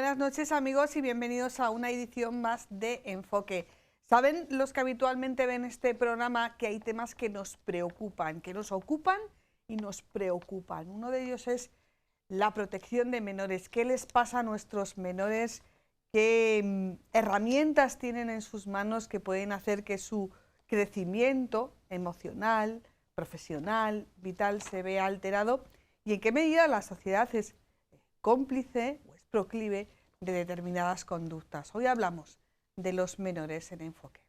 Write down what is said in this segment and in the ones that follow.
buenas noches amigos y bienvenidos a una edición más de Enfoque. Saben los que habitualmente ven este programa que hay temas que nos preocupan, que nos ocupan y nos preocupan. Uno de ellos es la protección de menores. ¿Qué les pasa a nuestros menores? ¿Qué herramientas tienen en sus manos que pueden hacer que su crecimiento emocional, profesional, vital se vea alterado? ¿Y en qué medida la sociedad es cómplice o es proclive de determinadas conductas? Hoy hablamos de los menores en Enfoque.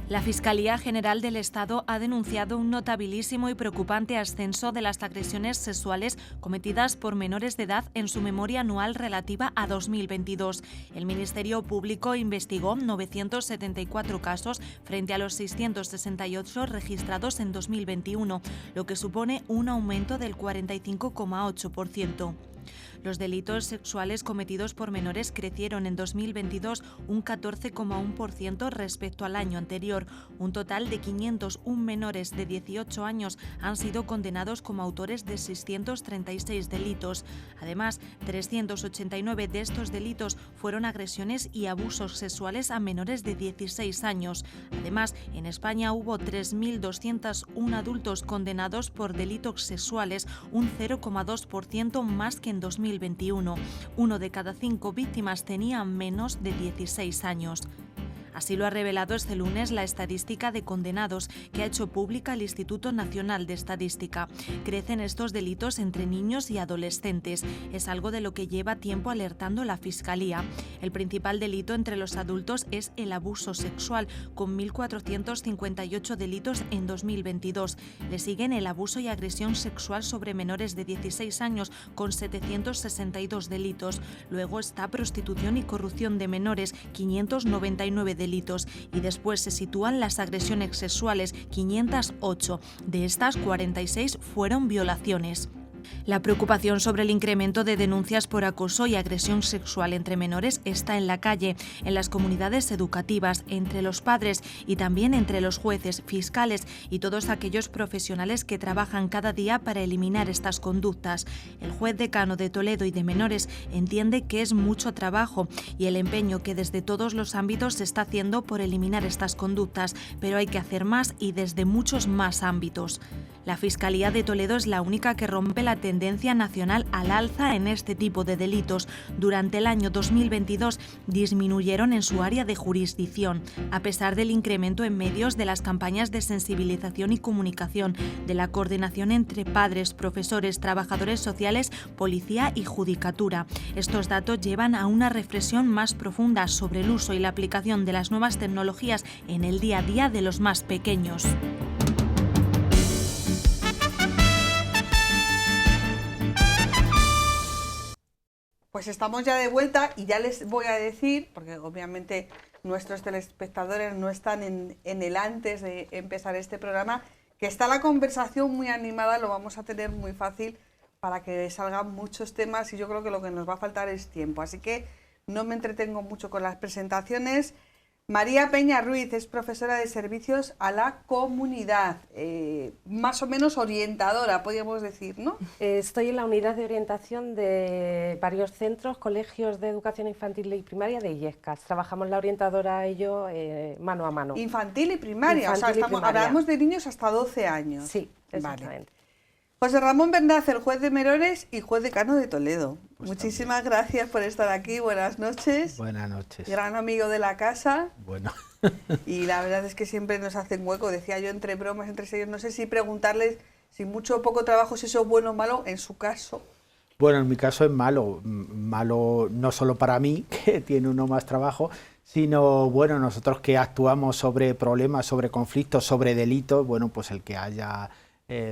La Fiscalía General del Estado ha denunciado un notabilísimo y preocupante ascenso de las agresiones sexuales cometidas por menores de edad en su memoria anual relativa a 2022. El Ministerio Público investigó 974 casos frente a los 668 registrados en 2021, lo que supone un aumento del 45,8%. Los delitos sexuales cometidos por menores crecieron en 2022 un 14,1% respecto al año anterior. Un total de 501 menores de 18 años han sido condenados como autores de 636 delitos. Además, 389 de estos delitos fueron agresiones y abusos sexuales a menores de 16 años. Además, en España hubo 3.201 adultos condenados por delitos sexuales, un 0,2% más que en 2021. Uno de cada 5 víctimas tenía menos de 16 años. Así lo ha revelado este lunes la estadística de condenados que ha hecho pública el Instituto Nacional de Estadística. Crecen estos delitos entre niños y adolescentes. Es algo de lo que lleva tiempo alertando la Fiscalía. El principal delito entre los adultos es el abuso sexual, con 1.458 delitos en 2022. Le siguen el abuso y agresión sexual sobre menores de 16 años, con 762 delitos. Luego está prostitución y corrupción de menores, 599 delitos, y después se sitúan las agresiones sexuales, 508. De estas, 46 fueron violaciones. La preocupación sobre el incremento de denuncias por acoso y agresión sexual entre menores está en la calle, en las comunidades educativas, entre los padres y también entre los jueces, fiscales y todos aquellos profesionales que trabajan cada día para eliminar estas conductas. El juez decano de Toledo y de Menores entiende que es mucho trabajo y el empeño que desde todos los ámbitos se está haciendo por eliminar estas conductas, pero hay que hacer más y desde muchos más ámbitos. La Fiscalía de Toledo es la única que rompe la tendencia nacional al alza en este tipo de delitos. Durante el año 2022 disminuyeron en su área de jurisdicción, a pesar del incremento en medios de las campañas de sensibilización y comunicación, de la coordinación entre padres, profesores, trabajadores sociales, policía y judicatura. Estos datos llevan a una reflexión más profunda sobre el uso y la aplicación de las nuevas tecnologías en el día a día de los más pequeños. Pues estamos ya de vuelta y ya les voy a decir, porque obviamente nuestros telespectadores no están en el antes de empezar este programa, que está la conversación muy animada, lo vamos a tener muy fácil para que salgan muchos temas y yo creo que lo que nos va a faltar es tiempo. Así que no me entretengo mucho con las presentaciones. María Peña Ruiz es profesora de servicios a la comunidad, más o menos orientadora, podríamos decir, ¿no? Estoy en la unidad de orientación de varios centros, colegios de educación infantil y primaria de Illescas. Trabajamos la orientadora y yo mano a mano. Infantil y primaria, Infantil o sea, hablamos de niños hasta 12 años. Sí, exactamente. Vale. José Ramón Bernaz, el juez de Menores y juez decano de Toledo. Pues muchísimas también. Gracias por estar aquí, buenas noches. Buenas noches. Gran amigo de la casa. Bueno. Y la verdad es que siempre nos hacen hueco, decía yo entre bromas, entre sellos, no sé si preguntarles si mucho o poco trabajo, si eso es bueno o malo, en su caso. Bueno, en mi caso es malo no solo para mí, que tiene uno más trabajo, sino, bueno, nosotros que actuamos sobre problemas, sobre conflictos, sobre delitos, bueno, pues el que haya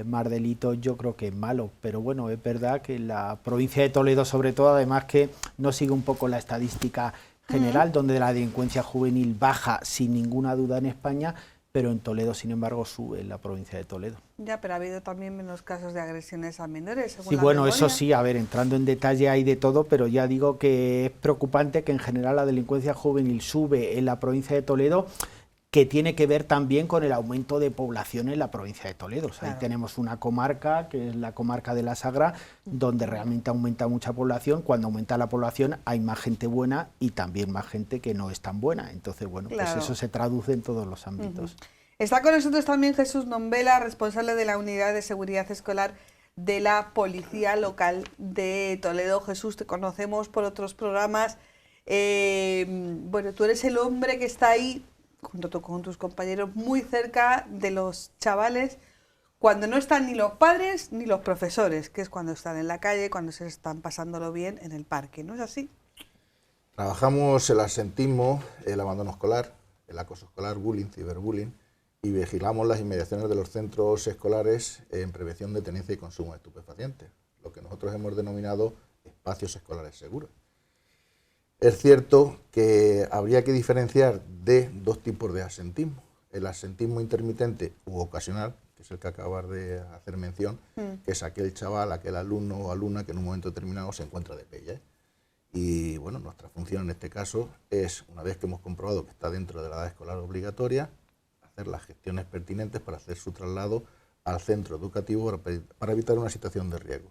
más delitos yo creo que es malo, pero bueno, es verdad que la provincia de Toledo sobre todo, además que no sigue un poco la estadística general, donde la delincuencia juvenil baja sin ninguna duda en España, pero en Toledo, sin embargo, sube en la provincia de Toledo. Ya, pero ha habido también menos casos de agresiones a menores, según sí, la bueno, memoria. Eso sí, a ver, entrando en detalle hay de todo, pero ya digo que es preocupante que en general la delincuencia juvenil sube en la provincia de Toledo, que tiene que ver también con el aumento de población en la provincia de Toledo. O sea, ahí tenemos una comarca, que es la comarca de la Sagra, donde realmente aumenta mucha población. Cuando aumenta la población hay más gente buena y también más gente que no es tan buena. Entonces, bueno, pues eso se traduce en todos los ámbitos. Está con nosotros también Jesús Nombela, responsable de la Unidad de Seguridad Escolar de la Policía Local de Toledo. Jesús, te conocemos por otros programas. Bueno, tú eres el hombre que está ahí, junto con tus compañeros, muy cerca de los chavales, cuando no están ni los padres ni los profesores, que es cuando están en la calle, cuando se están pasándolo bien en el parque, ¿no es así? Trabajamos el absentismo, el abandono escolar, el acoso escolar, bullying, ciberbullying, y vigilamos las inmediaciones de los centros escolares en prevención de tenencia y consumo de estupefacientes, lo que nosotros hemos denominado espacios escolares seguros. Es cierto que habría que diferenciar de dos tipos de absentismo. El absentismo intermitente u ocasional, que es el que acabas de hacer mención, que es aquel chaval, aquel alumno o alumna que en un momento determinado se encuentra de pelle. Y bueno, nuestra función en este caso es, una vez que hemos comprobado que está dentro de la edad escolar obligatoria, hacer las gestiones pertinentes para hacer su traslado al centro educativo para evitar una situación de riesgo.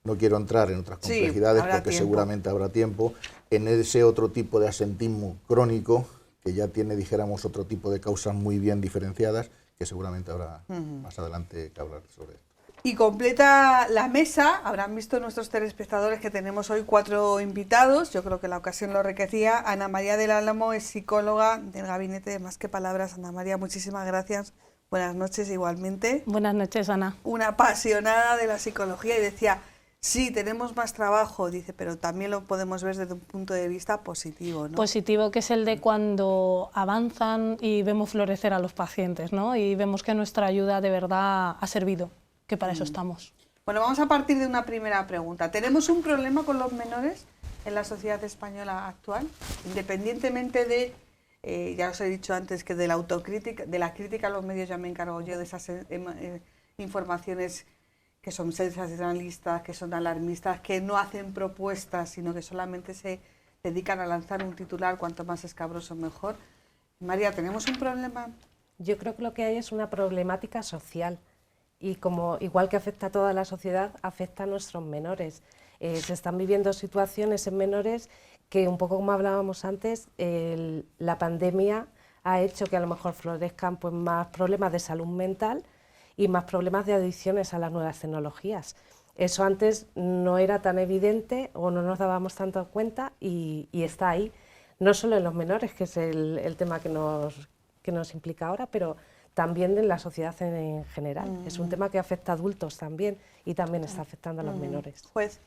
No quiero entrar en otras complejidades porque seguramente habrá tiempo. En ese otro tipo de absentismo crónico, que ya tiene, dijéramos, otro tipo de causas muy bien diferenciadas, que seguramente habrá más adelante que hablar sobre esto. Y completa la mesa, habrán visto nuestros telespectadores que tenemos hoy 4 invitados, yo creo que la ocasión lo requería. Ana María del Álamo es psicóloga del Gabinete de Más que Palabras. Ana María, muchísimas gracias. Buenas noches igualmente. Buenas noches, Ana. Una apasionada de la psicología y decía, sí, tenemos más trabajo, dice, pero también lo podemos ver desde un punto de vista positivo, ¿no? Positivo, que es el de cuando avanzan y vemos florecer a los pacientes, ¿no? Y vemos que nuestra ayuda de verdad ha servido, que para eso estamos. Bueno, vamos a partir de una primera pregunta. ¿Tenemos un problema con los menores en la sociedad española actual? Independientemente de, ya os he dicho antes, que de la autocrítica, de la crítica a los medios ya me encargo yo de esas informaciones que son sensacionalistas, que son alarmistas, que no hacen propuestas, sino que solamente se dedican a lanzar un titular, cuanto más escabroso mejor. María, ¿tenemos un problema? Yo creo que lo que hay es una problemática social y como igual que afecta a toda la sociedad, afecta a nuestros menores. Se están viviendo situaciones en menores que, un poco como hablábamos antes, la pandemia ha hecho que a lo mejor florezcan pues, más problemas de salud mental y más problemas de adicciones a las nuevas tecnologías. Eso antes no era tan evidente o no nos dábamos tanto cuenta y está ahí, no solo en los menores, que es el tema que nos implica ahora, pero también en la sociedad en general. Es un tema que afecta a adultos también y también está afectando a los menores. Pues,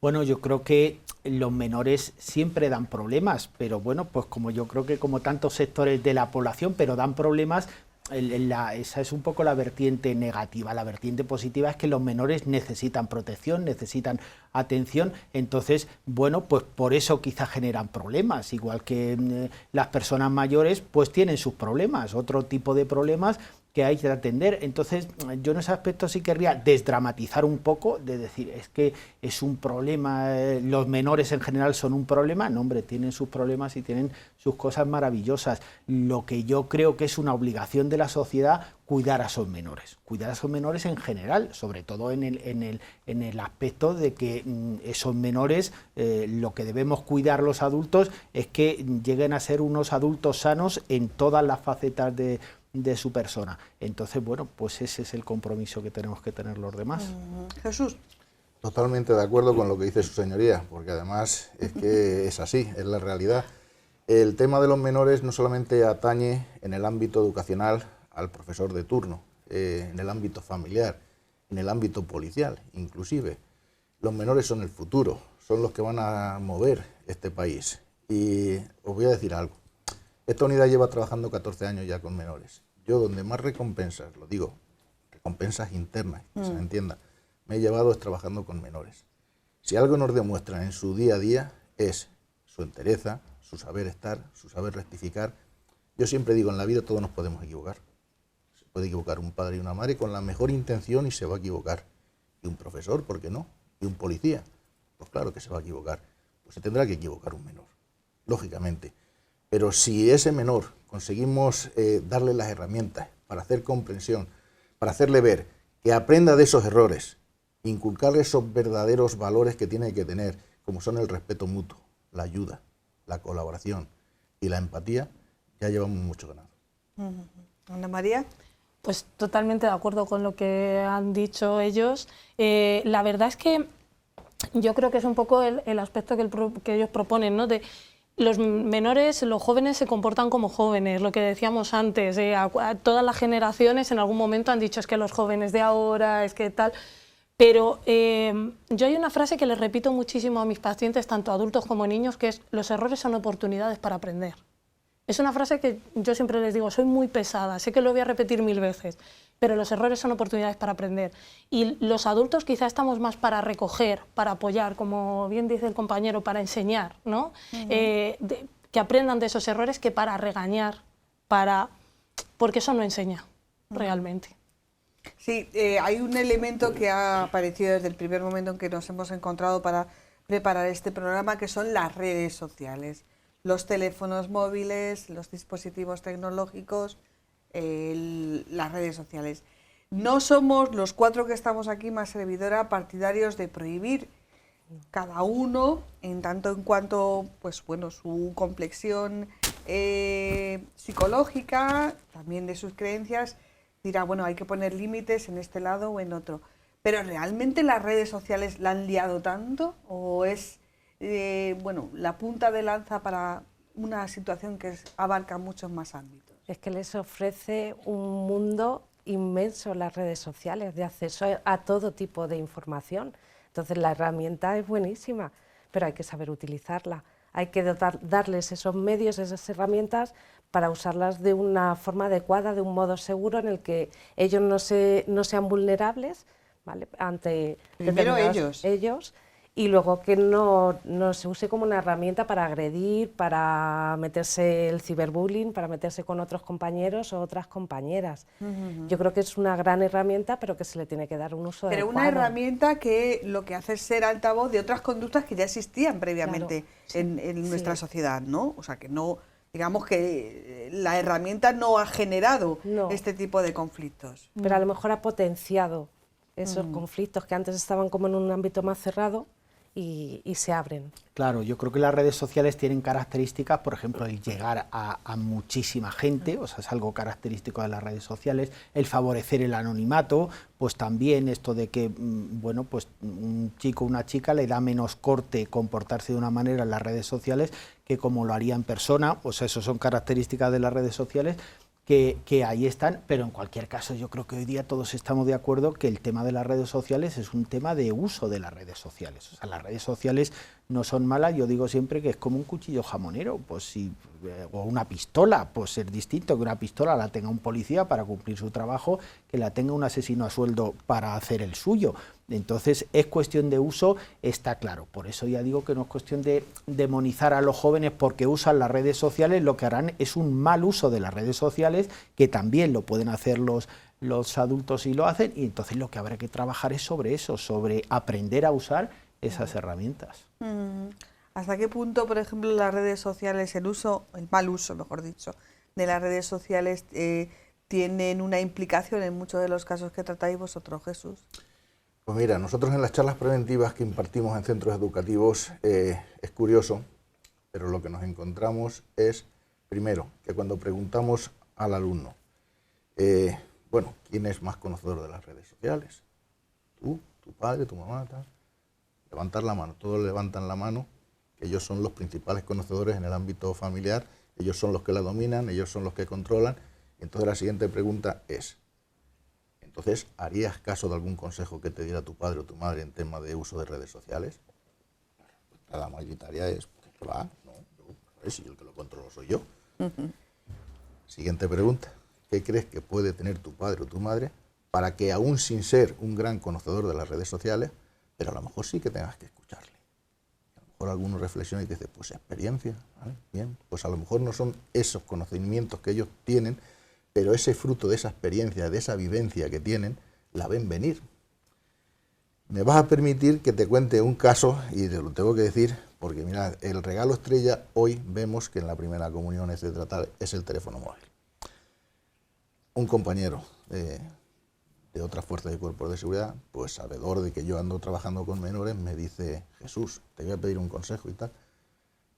bueno, yo creo que los menores siempre dan problemas, pero bueno, pues como yo creo que como tantos sectores de la población, pero dan problemas. Esa es un poco la vertiente negativa. La vertiente positiva es que los menores necesitan protección, necesitan atención, entonces, bueno, pues por eso quizás generan problemas, igual que las personas mayores pues tienen sus problemas, otro tipo de problemas que hay que atender. Entonces, yo en ese aspecto sí querría desdramatizar un poco, de decir, es que es un problema, los menores en general son un problema. No, hombre, tienen sus problemas y tienen sus cosas maravillosas. Lo que yo creo que es una obligación de la sociedad, cuidar a esos menores en general, sobre todo en el aspecto de que esos menores, lo que debemos cuidar los adultos es que lleguen a ser unos adultos sanos en todas las facetas de su persona. Entonces, bueno, pues ese es el compromiso que tenemos que tener los demás. Jesús. Totalmente de acuerdo con lo que dice su señoría, porque además es que es así, es la realidad. El tema de los menores no solamente atañe en el ámbito educacional al profesor de turno, en el ámbito familiar, en el ámbito policial, inclusive. Los menores son el futuro, son los que van a mover este país. Y os voy a decir algo. Esta unidad lleva trabajando 14 años ya con menores. Yo donde más recompensas, lo digo, recompensas internas, que se me entienda, me he llevado es trabajando con menores. Si algo nos demuestran en su día a día es su entereza, su saber estar, su saber rectificar. Yo siempre digo, en la vida todos nos podemos equivocar. Se puede equivocar un padre y una madre con la mejor intención y se va a equivocar. Y un profesor, ¿por qué no? Y un policía, pues claro que se va a equivocar. Pues se tendrá que equivocar un menor, lógicamente. Pero si ese menor conseguimos darle las herramientas para hacer comprensión, para hacerle ver que aprenda de esos errores, inculcarle esos verdaderos valores que tiene que tener, como son el respeto mutuo, la ayuda, la colaboración y la empatía, ya llevamos mucho ganado. Ana María. Pues totalmente de acuerdo con lo que han dicho ellos. La verdad es que yo creo que es un poco el aspecto que ellos proponen, ¿no? De los menores, los jóvenes se comportan como jóvenes, lo que decíamos antes, a todas las generaciones en algún momento han dicho es que los jóvenes de ahora, es que tal. Pero yo hay una frase que les repito muchísimo a mis pacientes, tanto adultos como niños, que es: los errores son oportunidades para aprender. Es una frase que yo siempre les digo, soy muy pesada, sé que lo voy a repetir 1000 veces, pero los errores son oportunidades para aprender. Y los adultos quizá estamos más para recoger, para apoyar, como bien dice el compañero, para enseñar, ¿no? Que aprendan de esos errores, que para regañar, porque eso no enseña realmente. Sí, hay un elemento que ha aparecido desde el primer momento en que nos hemos encontrado para preparar este programa, que son las redes sociales. Los teléfonos móviles, los dispositivos tecnológicos, las redes sociales. No somos los 4 que estamos aquí, más servidora, partidarios de prohibir, cada uno en tanto en cuanto, pues bueno, su complexión psicológica, también de sus creencias, dirá, bueno, hay que poner límites en este lado o en otro. Pero ¿realmente las redes sociales la han liado tanto? ¿O es bueno, la punta de lanza para una situación que abarca muchos más ámbitos? Es que les ofrece un mundo inmenso las redes sociales, de acceso a todo tipo de información. Entonces la herramienta es buenísima, pero hay que saber utilizarla. Hay que darles esos medios, esas herramientas, para usarlas de una forma adecuada, de un modo seguro, en el que ellos no sean vulnerables, ¿vale? Ante primero ellos, y luego que no se use como una herramienta para agredir, para meterse el ciberbullying, para meterse con otros compañeros o otras compañeras. Yo creo que es una gran herramienta, pero que se le tiene que dar un uso adecuado. Pero una herramienta que lo que hace es ser altavoz de otras conductas que ya existían previamente, claro, en nuestra sociedad, ¿no? O sea, que no, digamos que la herramienta no ha generado este tipo de conflictos. Pero a lo mejor ha potenciado esos conflictos que antes estaban como en un ámbito más cerrado, y se abren. Claro, yo creo que las redes sociales tienen características, por ejemplo, el llegar a muchísima gente, o sea, es algo característico de las redes sociales, el favorecer el anonimato, pues también esto de que, bueno, pues un chico o una chica le da menos corte comportarse de una manera en las redes sociales que como lo haría en persona, pues eso son características de las redes sociales que ahí están, pero en cualquier caso yo creo que hoy día todos estamos de acuerdo que el tema de las redes sociales es un tema de uso de las redes sociales. O sea, las redes sociales no son malas, yo digo siempre que es como un cuchillo jamonero, pues si, o una pistola, pues es distinto que una pistola la tenga un policía para cumplir su trabajo, que la tenga un asesino a sueldo para hacer el suyo. Entonces es cuestión de uso, está claro. Por eso ya digo que no es cuestión de demonizar a los jóvenes porque usan las redes sociales, lo que harán es un mal uso de las redes sociales, que también lo pueden hacer los adultos y lo hacen, y entonces lo que habrá que trabajar es sobre eso, sobre aprender a usar esas herramientas. ¿Hasta qué punto, por ejemplo, las redes sociales, el mal uso, mejor dicho, de las redes sociales tienen una implicación en muchos de los casos que tratáis vosotros, Jesús? Pues mira, nosotros en las charlas preventivas que impartimos en centros educativos es curioso, pero lo que nos encontramos es, primero, que cuando preguntamos al alumno, bueno, ¿quién es más conocedor de las redes sociales? ¿Tú, tu padre, tu mamá? Tal. Levantar la mano, todos levantan la mano, que ellos son los principales conocedores en el ámbito familiar, ellos son los que la dominan, ellos son los que controlan. Entonces la siguiente pregunta es, entonces, ¿harías caso de algún consejo que te diera tu padre o tu madre en tema de uso de redes sociales? La mayoritaria es, ¿qué va? No, si yo el que lo controlo soy yo. Siguiente pregunta, ¿qué crees que puede tener tu padre o tu madre para que, aún sin ser un gran conocedor de las redes sociales, pero a lo mejor sí que tengas que escucharle? A lo mejor alguno reflexiona y te dice, pues experiencia, ¿vale? Bien, pues a lo mejor no son esos conocimientos que ellos tienen, pero ese fruto de esa experiencia, de esa vivencia que tienen, la ven venir. Me vas a permitir que te cuente un caso, y te lo tengo que decir, porque mirad, el regalo estrella hoy vemos que en la primera comunión, etcétera, tal, es el teléfono móvil. Un compañero de otra fuerza de cuerpos de seguridad, pues sabedor de que yo ando trabajando con menores, me dice: Jesús, te voy a pedir un consejo y tal.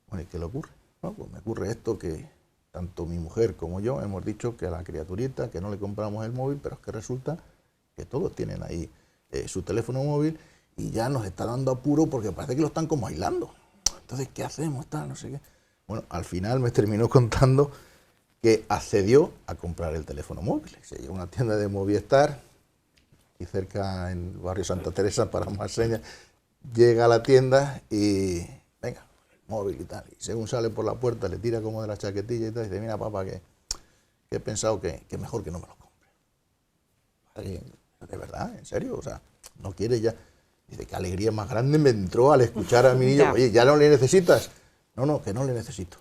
Bueno, ¿y qué le ocurre? No, pues me ocurre esto, que tanto mi mujer como yo hemos dicho que a la criaturita que no le compramos el móvil, pero es que resulta que todos tienen ahí su teléfono móvil y ya nos está dando apuro porque parece que lo están como aislando. Entonces, ¿qué hacemos? Tal, no sé qué. Bueno, al final me terminó contando que accedió a comprar el teléfono móvil. Se llegó a una tienda de Movistar, y cerca en el barrio Santa Teresa, para más señas, llega a la tienda y venga, el móvil y tal. Y según sale por la puerta, le tira como de la chaquetilla y tal, y dice: mira, papá, que he pensado que mejor que no me lo compre. ¿De verdad? ¿En serio? O sea, no quiere ya. Dice: qué alegría más grande me entró al escuchar a mi niño. Oye, ¿ya no le necesitas? No, que no le necesito.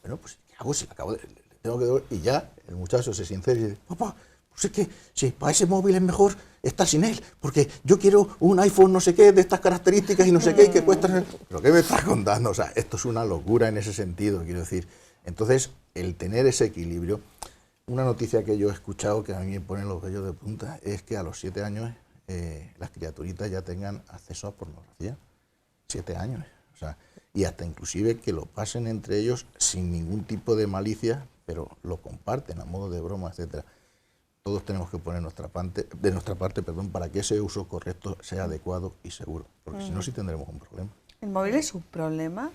Bueno, pues, ¿qué hago si le acabo de...? Le tengo que devolver? Y ya el muchacho se sincera y dice: papá, pues es que si para ese móvil es mejor estar sin él, porque yo quiero un iPhone no sé qué, de estas características y no sé qué, y que cuesta... ¿Pero qué me estás contando? O sea, esto es una locura en ese sentido, quiero decir. Entonces, el tener ese equilibrio... Una noticia que yo he escuchado que a mí me pone los vellos de punta es que a los 7 años las criaturitas ya tengan acceso a pornografía. 7 años. O sea, y hasta inclusive que lo pasen entre ellos sin ningún tipo de malicia, pero lo comparten a modo de broma, etcétera. Todos tenemos que poner de nuestra parte, para que ese uso correcto sea adecuado y seguro, porque si no, sí tendremos un problema. ¿El móvil es un problema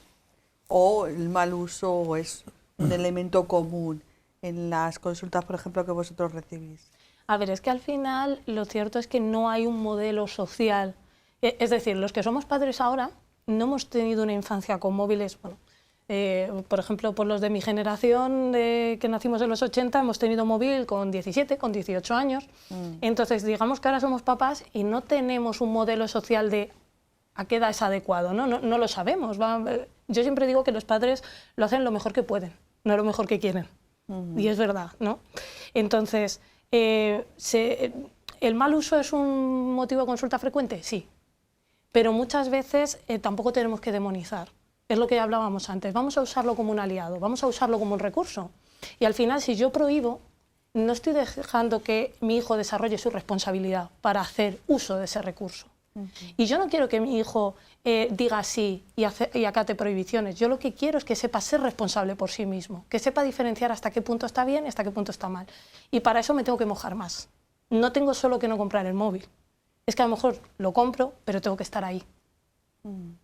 o el mal uso es un elemento común en las consultas, por ejemplo, que vosotros recibís? A ver, es que al final lo cierto es que no hay un modelo social. Es decir, los que somos padres ahora no hemos tenido una infancia con móviles. Bueno, por ejemplo, por los de mi generación, que nacimos en los 80, hemos tenido móvil con 17, con 18 años. Entonces, digamos que ahora somos papás y no tenemos un modelo social de a qué edad es adecuado, ¿no? No lo sabemos. Yo siempre digo que los padres lo hacen lo mejor que pueden, no lo mejor que quieren. Y es verdad, ¿no? Entonces, ¿el mal uso es un motivo de consulta frecuente? Sí. Pero muchas veces tampoco tenemos que demonizar. Es lo que hablábamos antes. Vamos a usarlo como un aliado, vamos a usarlo como un recurso. Y al final, si yo prohíbo, no estoy dejando que mi hijo desarrolle su responsabilidad para hacer uso de ese recurso. Y yo no quiero que mi hijo diga sí y acate prohibiciones. Yo lo que quiero es que sepa ser responsable por sí mismo, que sepa diferenciar hasta qué punto está bien y hasta qué punto está mal. Y para eso me tengo que mojar más. No tengo solo que no comprar el móvil. Es que a lo mejor lo compro, pero tengo que estar ahí.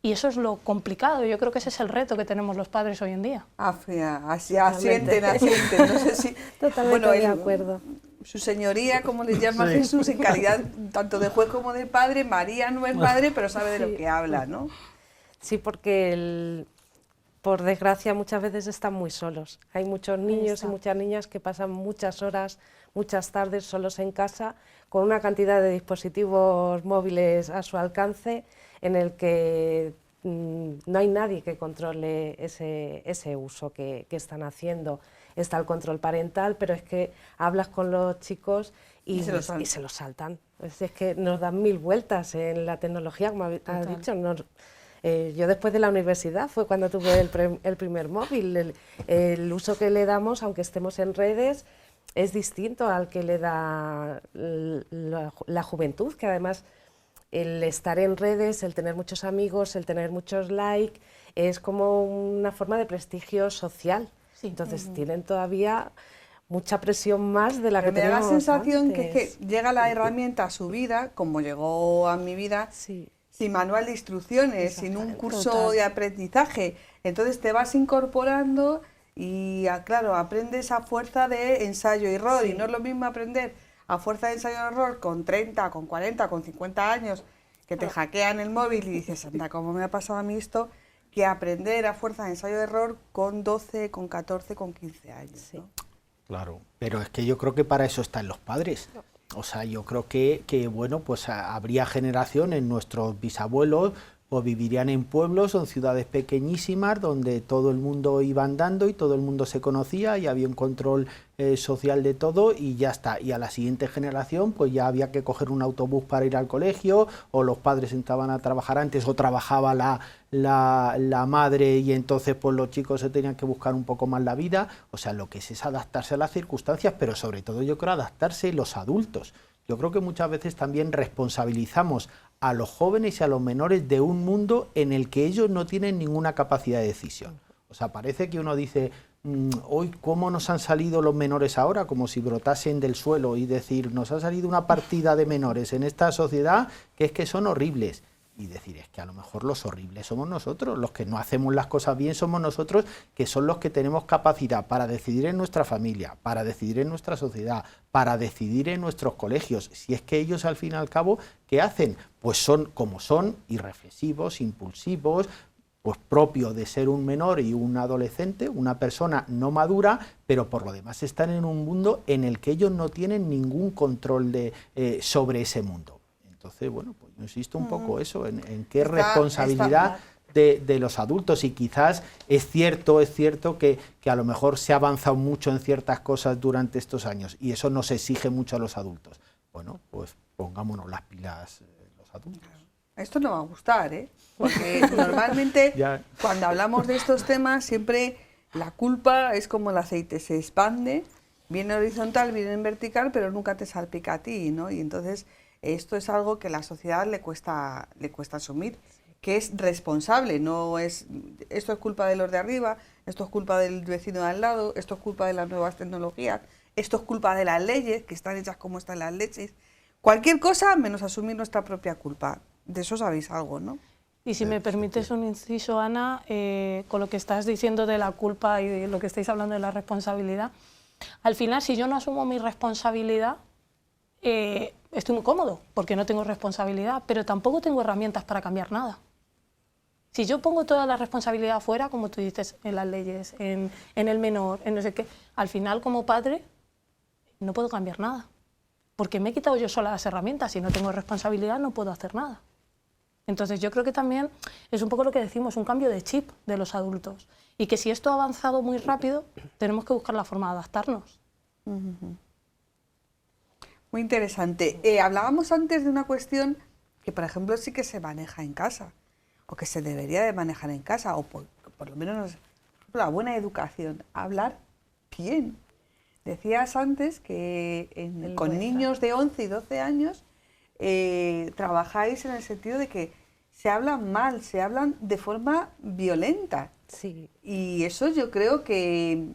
Y eso es lo complicado. Yo creo que ese es el reto que tenemos los padres hoy en día. Asienten. No sé si... Totalmente de acuerdo. Su señoría, como le llama Jesús, en calidad tanto de juez como de padre. María no es madre, pero sabe de lo que habla, ¿no? Sí, porque por desgracia muchas veces están muy solos. Hay muchos niños y muchas niñas que pasan muchas horas, muchas tardes solos en casa, con una cantidad de dispositivos móviles a su alcance, en el que no hay nadie que controle ese uso que están haciendo. Está el control parental, pero es que hablas con los chicos y se lo saltan. Es que nos dan 1000 vueltas en la tecnología, como ha dicho. Yo después de la universidad fue cuando tuve el primer móvil. El uso que le damos, aunque estemos en redes, es distinto al que le da la juventud, que además el estar en redes, el tener muchos amigos, el tener muchos likes, es como una forma de prestigio social. Sí. Entonces tienen todavía mucha presión más de la que teníamos antes. Me da la sensación que llega la herramienta a su vida, como llegó a mi vida, sin manual de instrucciones, sin un curso de aprendizaje. Entonces te vas incorporando y, claro, aprendes a fuerza de ensayo y error. Y no es lo mismo aprender a fuerza de ensayo y error con 30, con 40, con 50 años, que te hackean el móvil y dices, anda, ¿cómo me ha pasado a mí esto?, que aprender a fuerza de ensayo y error con 12, con 14, con 15 años. ¿No? Claro, pero es que yo creo que para eso están los padres. O sea, yo creo que bueno, pues habría generaciones, nuestros bisabuelos, pues vivirían en pueblos o en ciudades pequeñísimas donde todo el mundo iba andando y todo el mundo se conocía y había un control social de todo y ya está. Y a la siguiente generación pues ya había que coger un autobús para ir al colegio, o los padres entraban a trabajar antes, o trabajaba la madre y entonces pues los chicos se tenían que buscar un poco más la vida. O sea, lo que es adaptarse a las circunstancias, pero sobre todo yo creo adaptarse los adultos. Yo creo que muchas veces también responsabilizamos a los jóvenes y a los menores de un mundo en el que ellos no tienen ninguna capacidad de decisión. O sea, parece que uno dice, hoy cómo nos han salido los menores ahora, como si brotasen del suelo, y decir, nos ha salido una partida de menores en esta sociedad que son horribles. Y decir, es que a lo mejor los horribles somos nosotros, los que no hacemos las cosas bien somos nosotros, que son los que tenemos capacidad para decidir en nuestra familia, para decidir en nuestra sociedad, para decidir en nuestros colegios. Si es que ellos al fin y al cabo, ¿qué hacen? Pues son como son, irreflexivos, impulsivos, pues propio de ser un menor y un adolescente, una persona no madura, pero por lo demás están en un mundo en el que ellos no tienen ningún control sobre ese mundo. Entonces, bueno, pues yo insisto un poco eso, en qué responsabilidad de los adultos, y quizás es cierto que a lo mejor se ha avanzado mucho en ciertas cosas durante estos años y eso nos exige mucho a los adultos. Bueno, pues pongámonos las pilas los adultos. Esto no va a gustar, ¿eh? Porque normalmente cuando hablamos de estos temas siempre la culpa es como el aceite, se expande, viene horizontal, viene en vertical, pero nunca te salpica a ti, ¿no? Y entonces esto es algo que a la sociedad le cuesta asumir, que es responsable, no es esto es culpa de los de arriba, esto es culpa del vecino de al lado, esto es culpa de las nuevas tecnologías, esto es culpa de las leyes, que están hechas como están las leyes. Cualquier cosa menos asumir nuestra propia culpa. De eso sabéis algo, ¿no? Y si me permites un inciso, Ana, con lo que estás diciendo de la culpa y de lo que estáis hablando de la responsabilidad, al final, si yo no asumo mi responsabilidad, estoy muy cómodo, porque no tengo responsabilidad, pero tampoco tengo herramientas para cambiar nada. Si yo pongo toda la responsabilidad afuera, como tú dices, en las leyes, en el menor, en no sé qué, al final, como padre, no puedo cambiar nada, porque me he quitado yo sola las herramientas. Si no tengo responsabilidad, no puedo hacer nada. Entonces yo creo que también es un poco lo que decimos, un cambio de chip de los adultos, y que si esto ha avanzado muy rápido, tenemos que buscar la forma de adaptarnos. Muy interesante. Hablábamos antes de una cuestión que, por ejemplo, sí que se maneja en casa, o que se debería de manejar en casa, o por lo menos la buena educación, hablar bien. Decías antes que con niños de 11 y 12 años trabajáis en el sentido de que se hablan mal, se hablan de forma violenta. Sí. Y eso yo creo que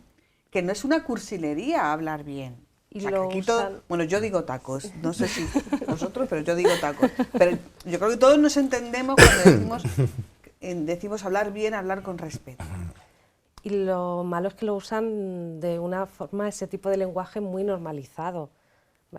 no es una cursilería hablar bien. Y o sea, lo que aquí usan... bueno, yo digo tacos, no sé si vosotros, pero yo digo tacos. Pero yo creo que todos nos entendemos cuando decimos hablar bien, hablar con respeto. Y lo malo es que lo usan de una forma, ese tipo de lenguaje muy normalizado.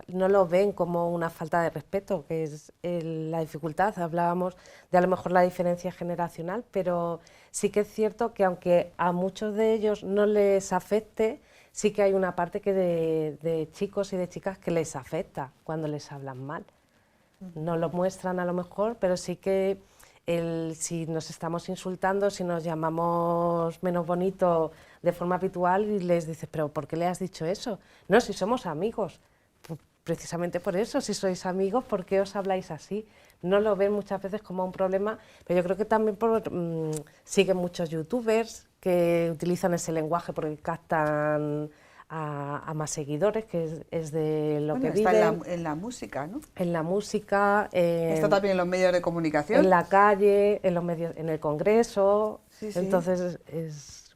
No lo ven como una falta de respeto, que es la dificultad. Hablábamos de a lo mejor la diferencia generacional, pero sí que es cierto que aunque a muchos de ellos no les afecte, sí que hay una parte que de chicos y de chicas que les afecta cuando les hablan mal. No lo muestran a lo mejor, pero sí que si nos estamos insultando, si nos llamamos menos bonito de forma habitual y les dices, pero ¿por qué le has dicho eso? No, si somos amigos. Precisamente por eso, si sois amigos, ¿por qué os habláis así? No lo ven muchas veces como un problema, pero yo creo que también siguen muchos youtubers que utilizan ese lenguaje porque captan a más seguidores, que es de lo que viven. Está en la música, ¿no? En la música. Está también en los medios de comunicación. En la calle, en los medios, en el Congreso. Sí, sí. Entonces,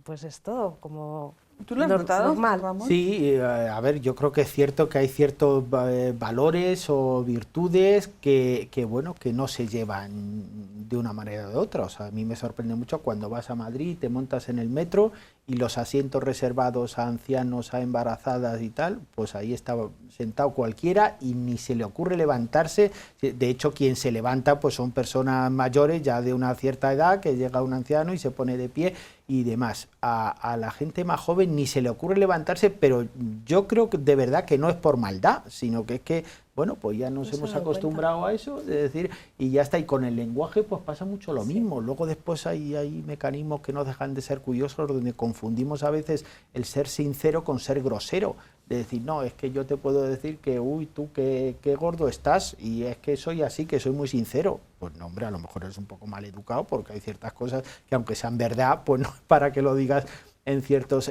pues es todo como... ¿Tú lo has notado, normal. Ramón? Sí, a ver, yo creo que es cierto que hay ciertos valores o virtudes que bueno, que no se llevan de una manera o de otra. O sea, a mí me sorprende mucho cuando vas a Madrid, te montas en el metro y los asientos reservados a ancianos, a embarazadas y tal, pues ahí está sentado cualquiera y ni se le ocurre levantarse. De hecho, quien se levanta pues son personas mayores ya de una cierta edad, que llega un anciano y se pone de pie y demás. A la gente más joven joven ni se le ocurre levantarse, pero yo creo que de verdad que no es por maldad, sino que es que, bueno, pues ya nos hemos acostumbrado a eso, es decir, y ya está, y con el lenguaje pues pasa mucho lo mismo. Luego después hay mecanismos que no dejan de ser curiosos, donde confundimos a veces el ser sincero con ser grosero, de decir, no, es que yo te puedo decir que, uy, tú qué gordo estás, y es que soy así, que soy muy sincero. Pues no, hombre, a lo mejor eres un poco mal educado, porque hay ciertas cosas que aunque sean verdad, pues no es para que lo digas en ciertos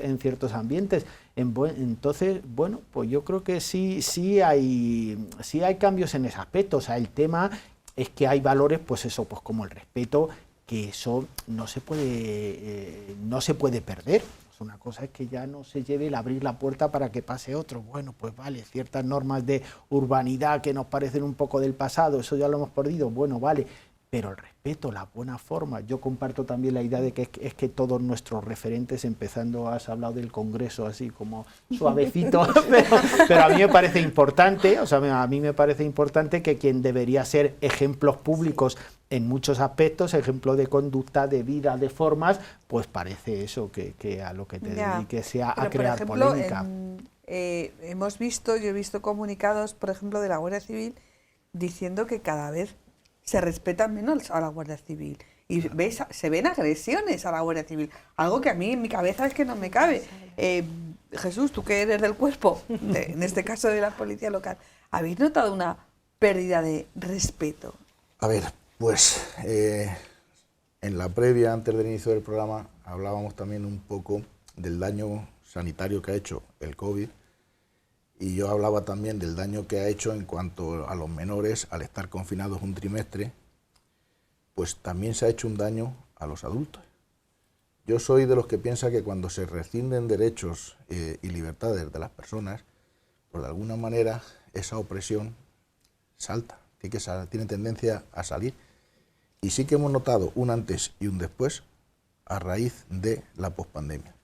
ambientes. Entonces, bueno, pues yo creo que sí hay cambios en ese aspecto. O sea, el tema es que hay valores, pues eso, pues como el respeto, que eso no se puede perder. Una cosa es que ya no se lleve el abrir la puerta para que pase otro. Bueno, pues vale, ciertas normas de urbanidad que nos parecen un poco del pasado, eso ya lo hemos perdido, bueno, vale, pero el respeto, la buena forma. Yo comparto también la idea de que es que todos nuestros referentes, empezando, has hablado del Congreso así como suavecito, pero a mí me parece importante, o sea, a mí me parece importante que quien debería ser ejemplos públicos en muchos aspectos, ejemplo de conducta, de vida, de formas, pues parece eso, que a lo que te dediques sea a crear por ejemplo, polémica. Yo he visto comunicados, por ejemplo, de la Guardia Civil diciendo que cada vez se respeta menos a la Guardia Civil y se ven agresiones a la Guardia Civil, algo que a mí en mi cabeza es que no me cabe. Jesús, tú que eres del cuerpo, en este caso de la policía local, ¿habéis notado una pérdida de respeto? A ver, pues en la previa, antes del inicio del programa, hablábamos también un poco del daño sanitario que ha hecho el COVID, y yo hablaba también del daño que ha hecho en cuanto a los menores al estar confinados un trimestre, pues también se ha hecho un daño a los adultos. Yo soy de los que piensa que cuando se rescinden derechos y libertades de las personas, pues de alguna manera esa opresión salta, tiene tendencia a salir. Y sí que hemos notado un antes y un después a raíz de la pospandemia.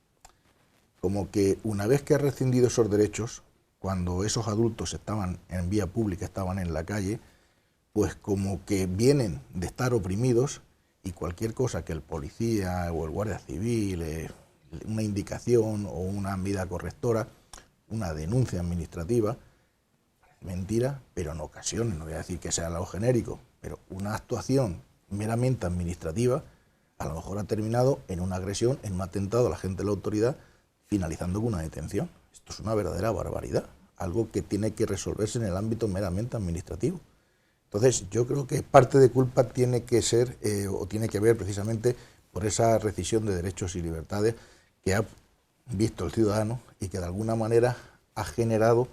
Como que una vez que ha rescindido esos derechos, cuando esos adultos estaban en vía pública, estaban en la calle, pues como que vienen de estar oprimidos y cualquier cosa que el policía o el guardia civil, una indicación o una medida correctora, una denuncia administrativa, mentira, pero en ocasiones, no voy a decir que sea algo genérico, pero una actuación meramente administrativa a lo mejor ha terminado en una agresión, en un atentado a la gente de la autoridad, finalizando con una detención. Esto es una verdadera barbaridad, algo que tiene que resolverse en el ámbito meramente administrativo. Entonces, yo creo que parte de culpa tiene que ser, o tiene que ver precisamente por esa rescisión de derechos y libertades que ha visto el ciudadano y que de alguna manera ha generado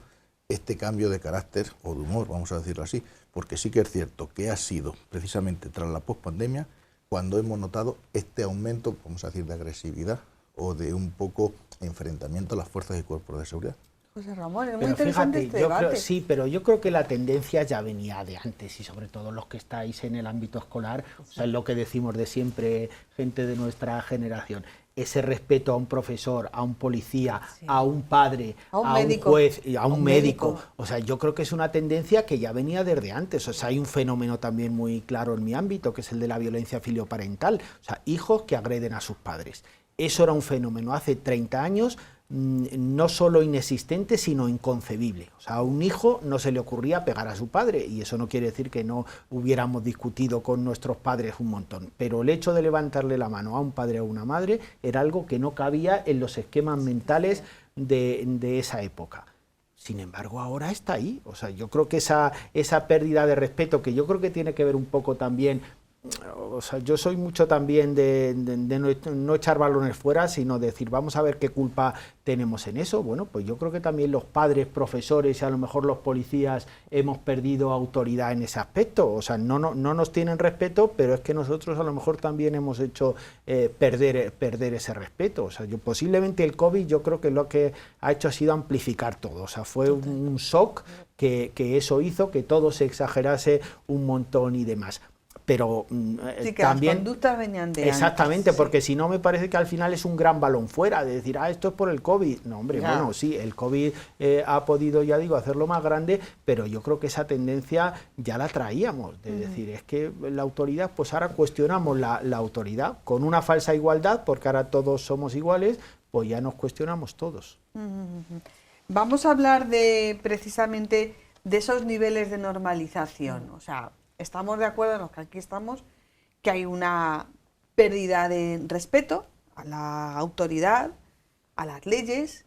este cambio de carácter o de humor, vamos a decirlo así, porque sí que es cierto que ha sido precisamente tras la pospandemia cuando hemos notado este aumento, vamos a decir, de agresividad o de un poco enfrentamiento a las fuerzas y cuerpos de seguridad. José Ramón, es muy interesante este debate. Sí, pero yo creo que la tendencia ya venía de antes, y sobre todo los que estáis en el ámbito escolar, o sea, es lo que decimos de siempre, gente de nuestra generación, ese respeto a un profesor, a un policía, a un padre, a un juez, a un médico. O sea, yo creo que es una tendencia que ya venía desde antes. O sea, hay un fenómeno también muy claro en mi ámbito, que es el de la violencia filioparental. O sea, hijos que agreden a sus padres. Eso era un fenómeno hace 30 años, no solo inexistente, sino inconcebible. O sea, a un hijo no se le ocurría pegar a su padre, y eso no quiere decir que no hubiéramos discutido con nuestros padres un montón, pero el hecho de levantarle la mano a un padre o a una madre era algo que no cabía en los esquemas mentales de esa época. Sin embargo, ahora está ahí. O sea, yo creo que esa pérdida de respeto, que yo creo que tiene que ver un poco también. O sea, yo soy mucho también de no echar balones fuera, sino decir, vamos a ver qué culpa tenemos en eso. Bueno, pues yo creo que también los padres, profesores y a lo mejor los policías hemos perdido autoridad en ese aspecto. O sea, no nos tienen respeto, pero es que nosotros a lo mejor también hemos hecho perder ese respeto. O sea, posiblemente el COVID, yo creo que lo que ha hecho ha sido amplificar todo. O sea, fue un shock que eso hizo que todo se exagerase un montón y demás. Pero sí, que también las conductas venían de exactamente, antes, porque si no me parece que al final es un gran balón fuera, de decir, esto es por el COVID. No, hombre, bueno, sí, el COVID ha podido, ya digo, hacerlo más grande, pero yo creo que esa tendencia ya la traíamos, de decir, es que la autoridad, pues ahora cuestionamos la autoridad, con una falsa igualdad, porque ahora todos somos iguales, pues ya nos cuestionamos todos. Vamos a hablar precisamente de esos niveles de normalización. O sea, estamos de acuerdo, los que aquí estamos, que hay una pérdida de respeto a la autoridad, a las leyes,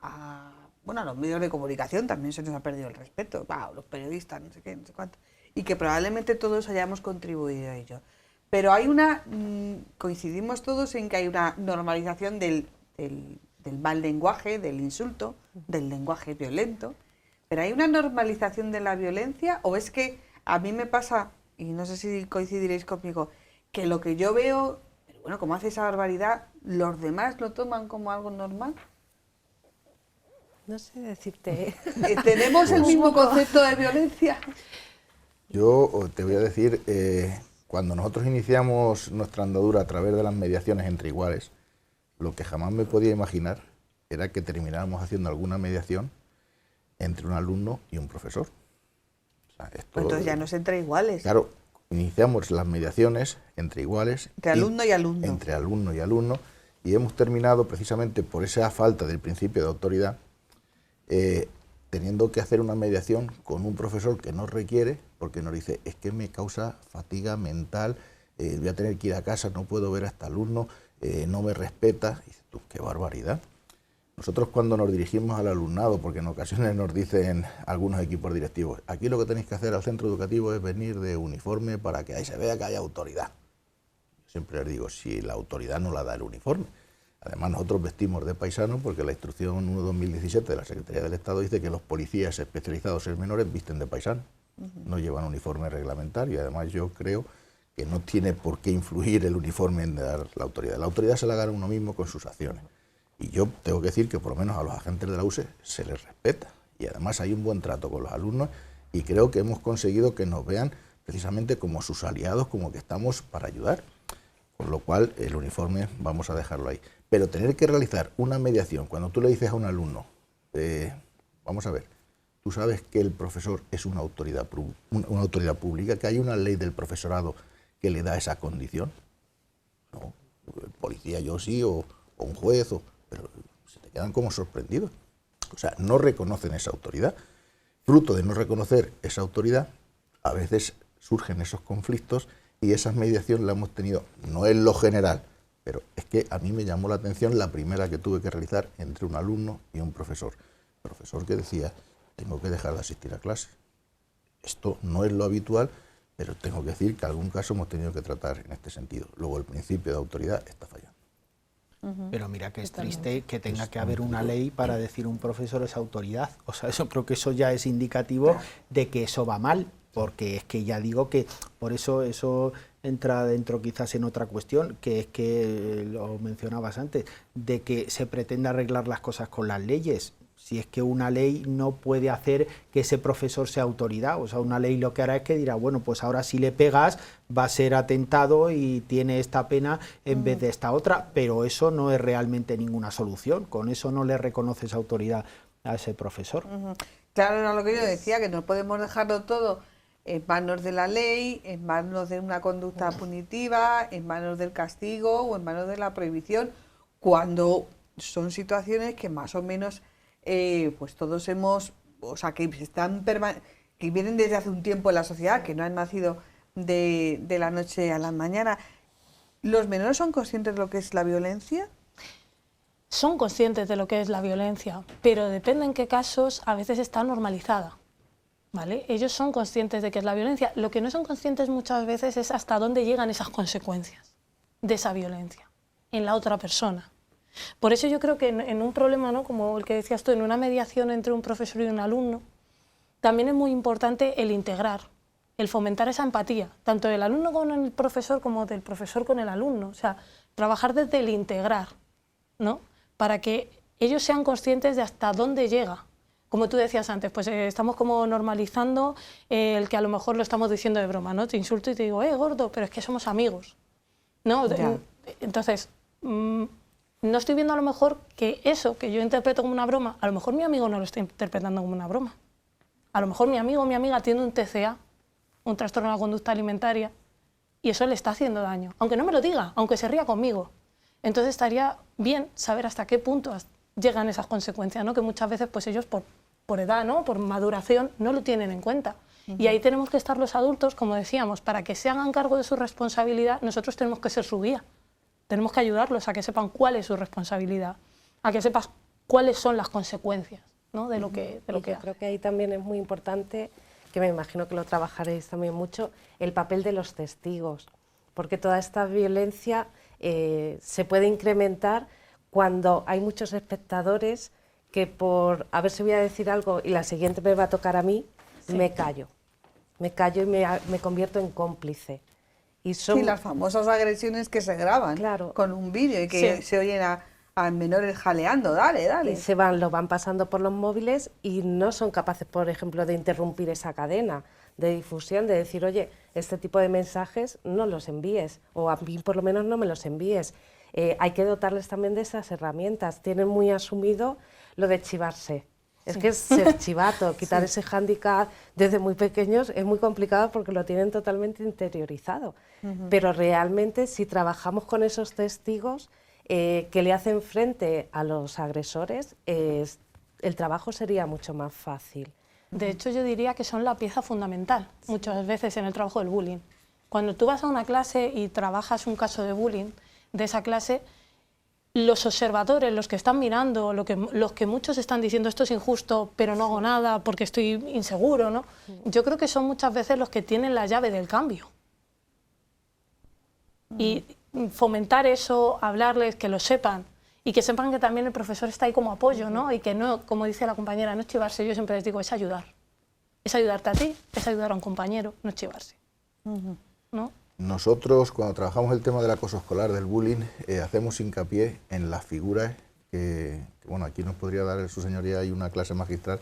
a los medios de comunicación también se nos ha perdido el respeto, los periodistas, no sé qué, no sé cuánto, y que probablemente todos hayamos contribuido a ello. Pero hay coincidimos todos en que hay una normalización del mal lenguaje, del insulto, del lenguaje violento, pero hay una normalización de la violencia, o es que a mí me pasa, y no sé si coincidiréis conmigo, que lo que yo veo, bueno, como hace esa barbaridad, los demás lo toman como algo normal. No sé decirte. ¿Tenemos el mismo concepto de violencia? Yo te voy a decir, cuando nosotros iniciamos nuestra andadura a través de las mediaciones entre iguales, lo que jamás me podía imaginar era que termináramos haciendo alguna mediación entre un alumno y un profesor. O sea, esto, entonces ya no es entre iguales. Claro, iniciamos las mediaciones entre iguales. Entre alumno y alumno. Entre alumno y alumno, y hemos terminado precisamente por esa falta del principio de autoridad, teniendo que hacer una mediación con un profesor que no requiere, porque nos dice, es que me causa fatiga mental, voy a tener que ir a casa, no puedo ver a este alumno, no me respeta. Y dices tú, qué barbaridad. Nosotros cuando nos dirigimos al alumnado, porque en ocasiones nos dicen algunos equipos directivos, aquí lo que tenéis que hacer al centro educativo es venir de uniforme para que ahí se vea que hay autoridad. Yo siempre les digo, si la autoridad no la da el uniforme. Además nosotros vestimos de paisano porque la instrucción 1/2017 de la Secretaría del Estado dice que los policías especializados en menores visten de paisano, no llevan uniforme reglamentario, y además yo creo que no tiene por qué influir el uniforme en dar la autoridad. La autoridad se la gana uno mismo con sus acciones. Y yo tengo que decir que por lo menos a los agentes de la UCE se les respeta. Y además hay un buen trato con los alumnos y creo que hemos conseguido que nos vean precisamente como sus aliados, como que estamos para ayudar. Con lo cual el uniforme vamos a dejarlo ahí. Pero tener que realizar una mediación, cuando tú le dices a un alumno, vamos a ver, tú sabes que el profesor es una autoridad pública, que hay una ley del profesorado que le da esa condición. No, el policía yo sí, o un juez, pero se te quedan como sorprendidos. O sea, no reconocen esa autoridad. Fruto de no reconocer esa autoridad, a veces surgen esos conflictos y esa mediación la hemos tenido, no en lo general, pero es que a mí me llamó la atención la primera que tuve que realizar entre un alumno y un profesor. Profesor que decía, tengo que dejar de asistir a clase. Esto no es lo habitual, pero tengo que decir que algún caso hemos tenido que tratar en este sentido. Luego el principio de autoridad está fallando. Pero mira que es triste que tenga que haber una ley para decir un profesor es autoridad. O sea, eso creo que eso ya es indicativo de que eso va mal, porque es que ya digo que por eso entra dentro quizás en otra cuestión, que es que lo mencionabas antes, de que se pretende arreglar las cosas con las leyes. Si es que una ley no puede hacer que ese profesor sea autoridad, o sea, una ley lo que hará es que dirá, bueno, pues ahora si le pegas va a ser atentado y tiene esta pena en vez de esta otra, pero eso no es realmente ninguna solución, con eso no le reconoces autoridad a ese profesor. Claro, era lo que yo decía, que no podemos dejarlo todo en manos de la ley, en manos de una conducta punitiva, en manos del castigo o en manos de la prohibición, cuando son situaciones que más o menos pues todos hemos, o sea, que vienen desde hace un tiempo en la sociedad, que no han nacido de la noche a la mañana. ¿Los menores son conscientes de lo que es la violencia? Son conscientes de lo que es la violencia, pero depende en qué casos, a veces está normalizada, ¿vale? Ellos son conscientes de que es la violencia. Lo que no son conscientes muchas veces es hasta dónde llegan esas consecuencias de esa violencia en la otra persona. Por eso yo creo que en un problema, ¿no?, como el que decías tú, en una mediación entre un profesor y un alumno, también es muy importante el integrar, el fomentar esa empatía, tanto del alumno con el profesor como del profesor con el alumno. O sea, trabajar desde el integrar, ¿no?, para que ellos sean conscientes de hasta dónde llega. Como tú decías antes, pues estamos como normalizando el que a lo mejor lo estamos diciendo de broma, ¿no? Te insulto y te digo, gordo, pero es que somos amigos, ¿no? Entonces, no estoy viendo a lo mejor que eso que yo interpreto como una broma, a lo mejor mi amigo no lo está interpretando como una broma. A lo mejor mi amigo o mi amiga tiene un TCA, un trastorno de la conducta alimentaria, y eso le está haciendo daño. Aunque no me lo diga, aunque se ría conmigo. Entonces estaría bien saber hasta qué punto llegan esas consecuencias, ¿no? Que muchas veces pues ellos por edad, ¿no? Por maduración, no lo tienen en cuenta. Y ahí tenemos que estar los adultos, como decíamos, para que se hagan cargo de su responsabilidad, nosotros tenemos que ser su guía. Tenemos que ayudarlos a que sepan cuál es su responsabilidad, a que sepas cuáles son las consecuencias, ¿no? de lo que hacen. Creo que ahí también es muy importante, que me imagino que lo trabajaréis también mucho, el papel de los testigos, porque toda esta violencia se puede incrementar cuando hay muchos espectadores que por a ver si voy a decir algo y la siguiente me va a tocar a mí, sí, me callo y me convierto en cómplice. Y sí, las famosas agresiones que se graban, claro, con un vídeo y que sí, se oyen a menores jaleando, dale. Y lo van pasando por los móviles y no son capaces, por ejemplo, de interrumpir esa cadena de difusión, de decir, oye, este tipo de mensajes no los envíes, o a mí por lo menos no me los envíes. Hay que dotarles también de esas herramientas. Tienen muy asumido lo de chivarse. Es que es ser chivato, quitar ese hándicap desde muy pequeños es muy complicado porque lo tienen totalmente interiorizado. Pero realmente si trabajamos con esos testigos que le hacen frente a los agresores, el trabajo sería mucho más fácil. De hecho, yo diría que son la pieza fundamental muchas veces en el trabajo del bullying. Cuando tú vas a una clase y trabajas un caso de bullying de esa clase, los observadores, los que están mirando, los que muchos están diciendo esto es injusto, pero no hago nada porque estoy inseguro, ¿no? Yo creo que son muchas veces los que tienen la llave del cambio. Y fomentar eso, hablarles, que lo sepan, y que sepan que también el profesor está ahí como apoyo, ¿no? Y que no, como dice la compañera, no es chivarse, yo siempre les digo, es ayudar. Es ayudarte a ti, es ayudar a un compañero, no es chivarse. ¿No? Nosotros, cuando trabajamos el tema del acoso escolar, del bullying, hacemos hincapié en las figuras que, bueno, aquí nos podría dar su señoría ahí una clase magistral,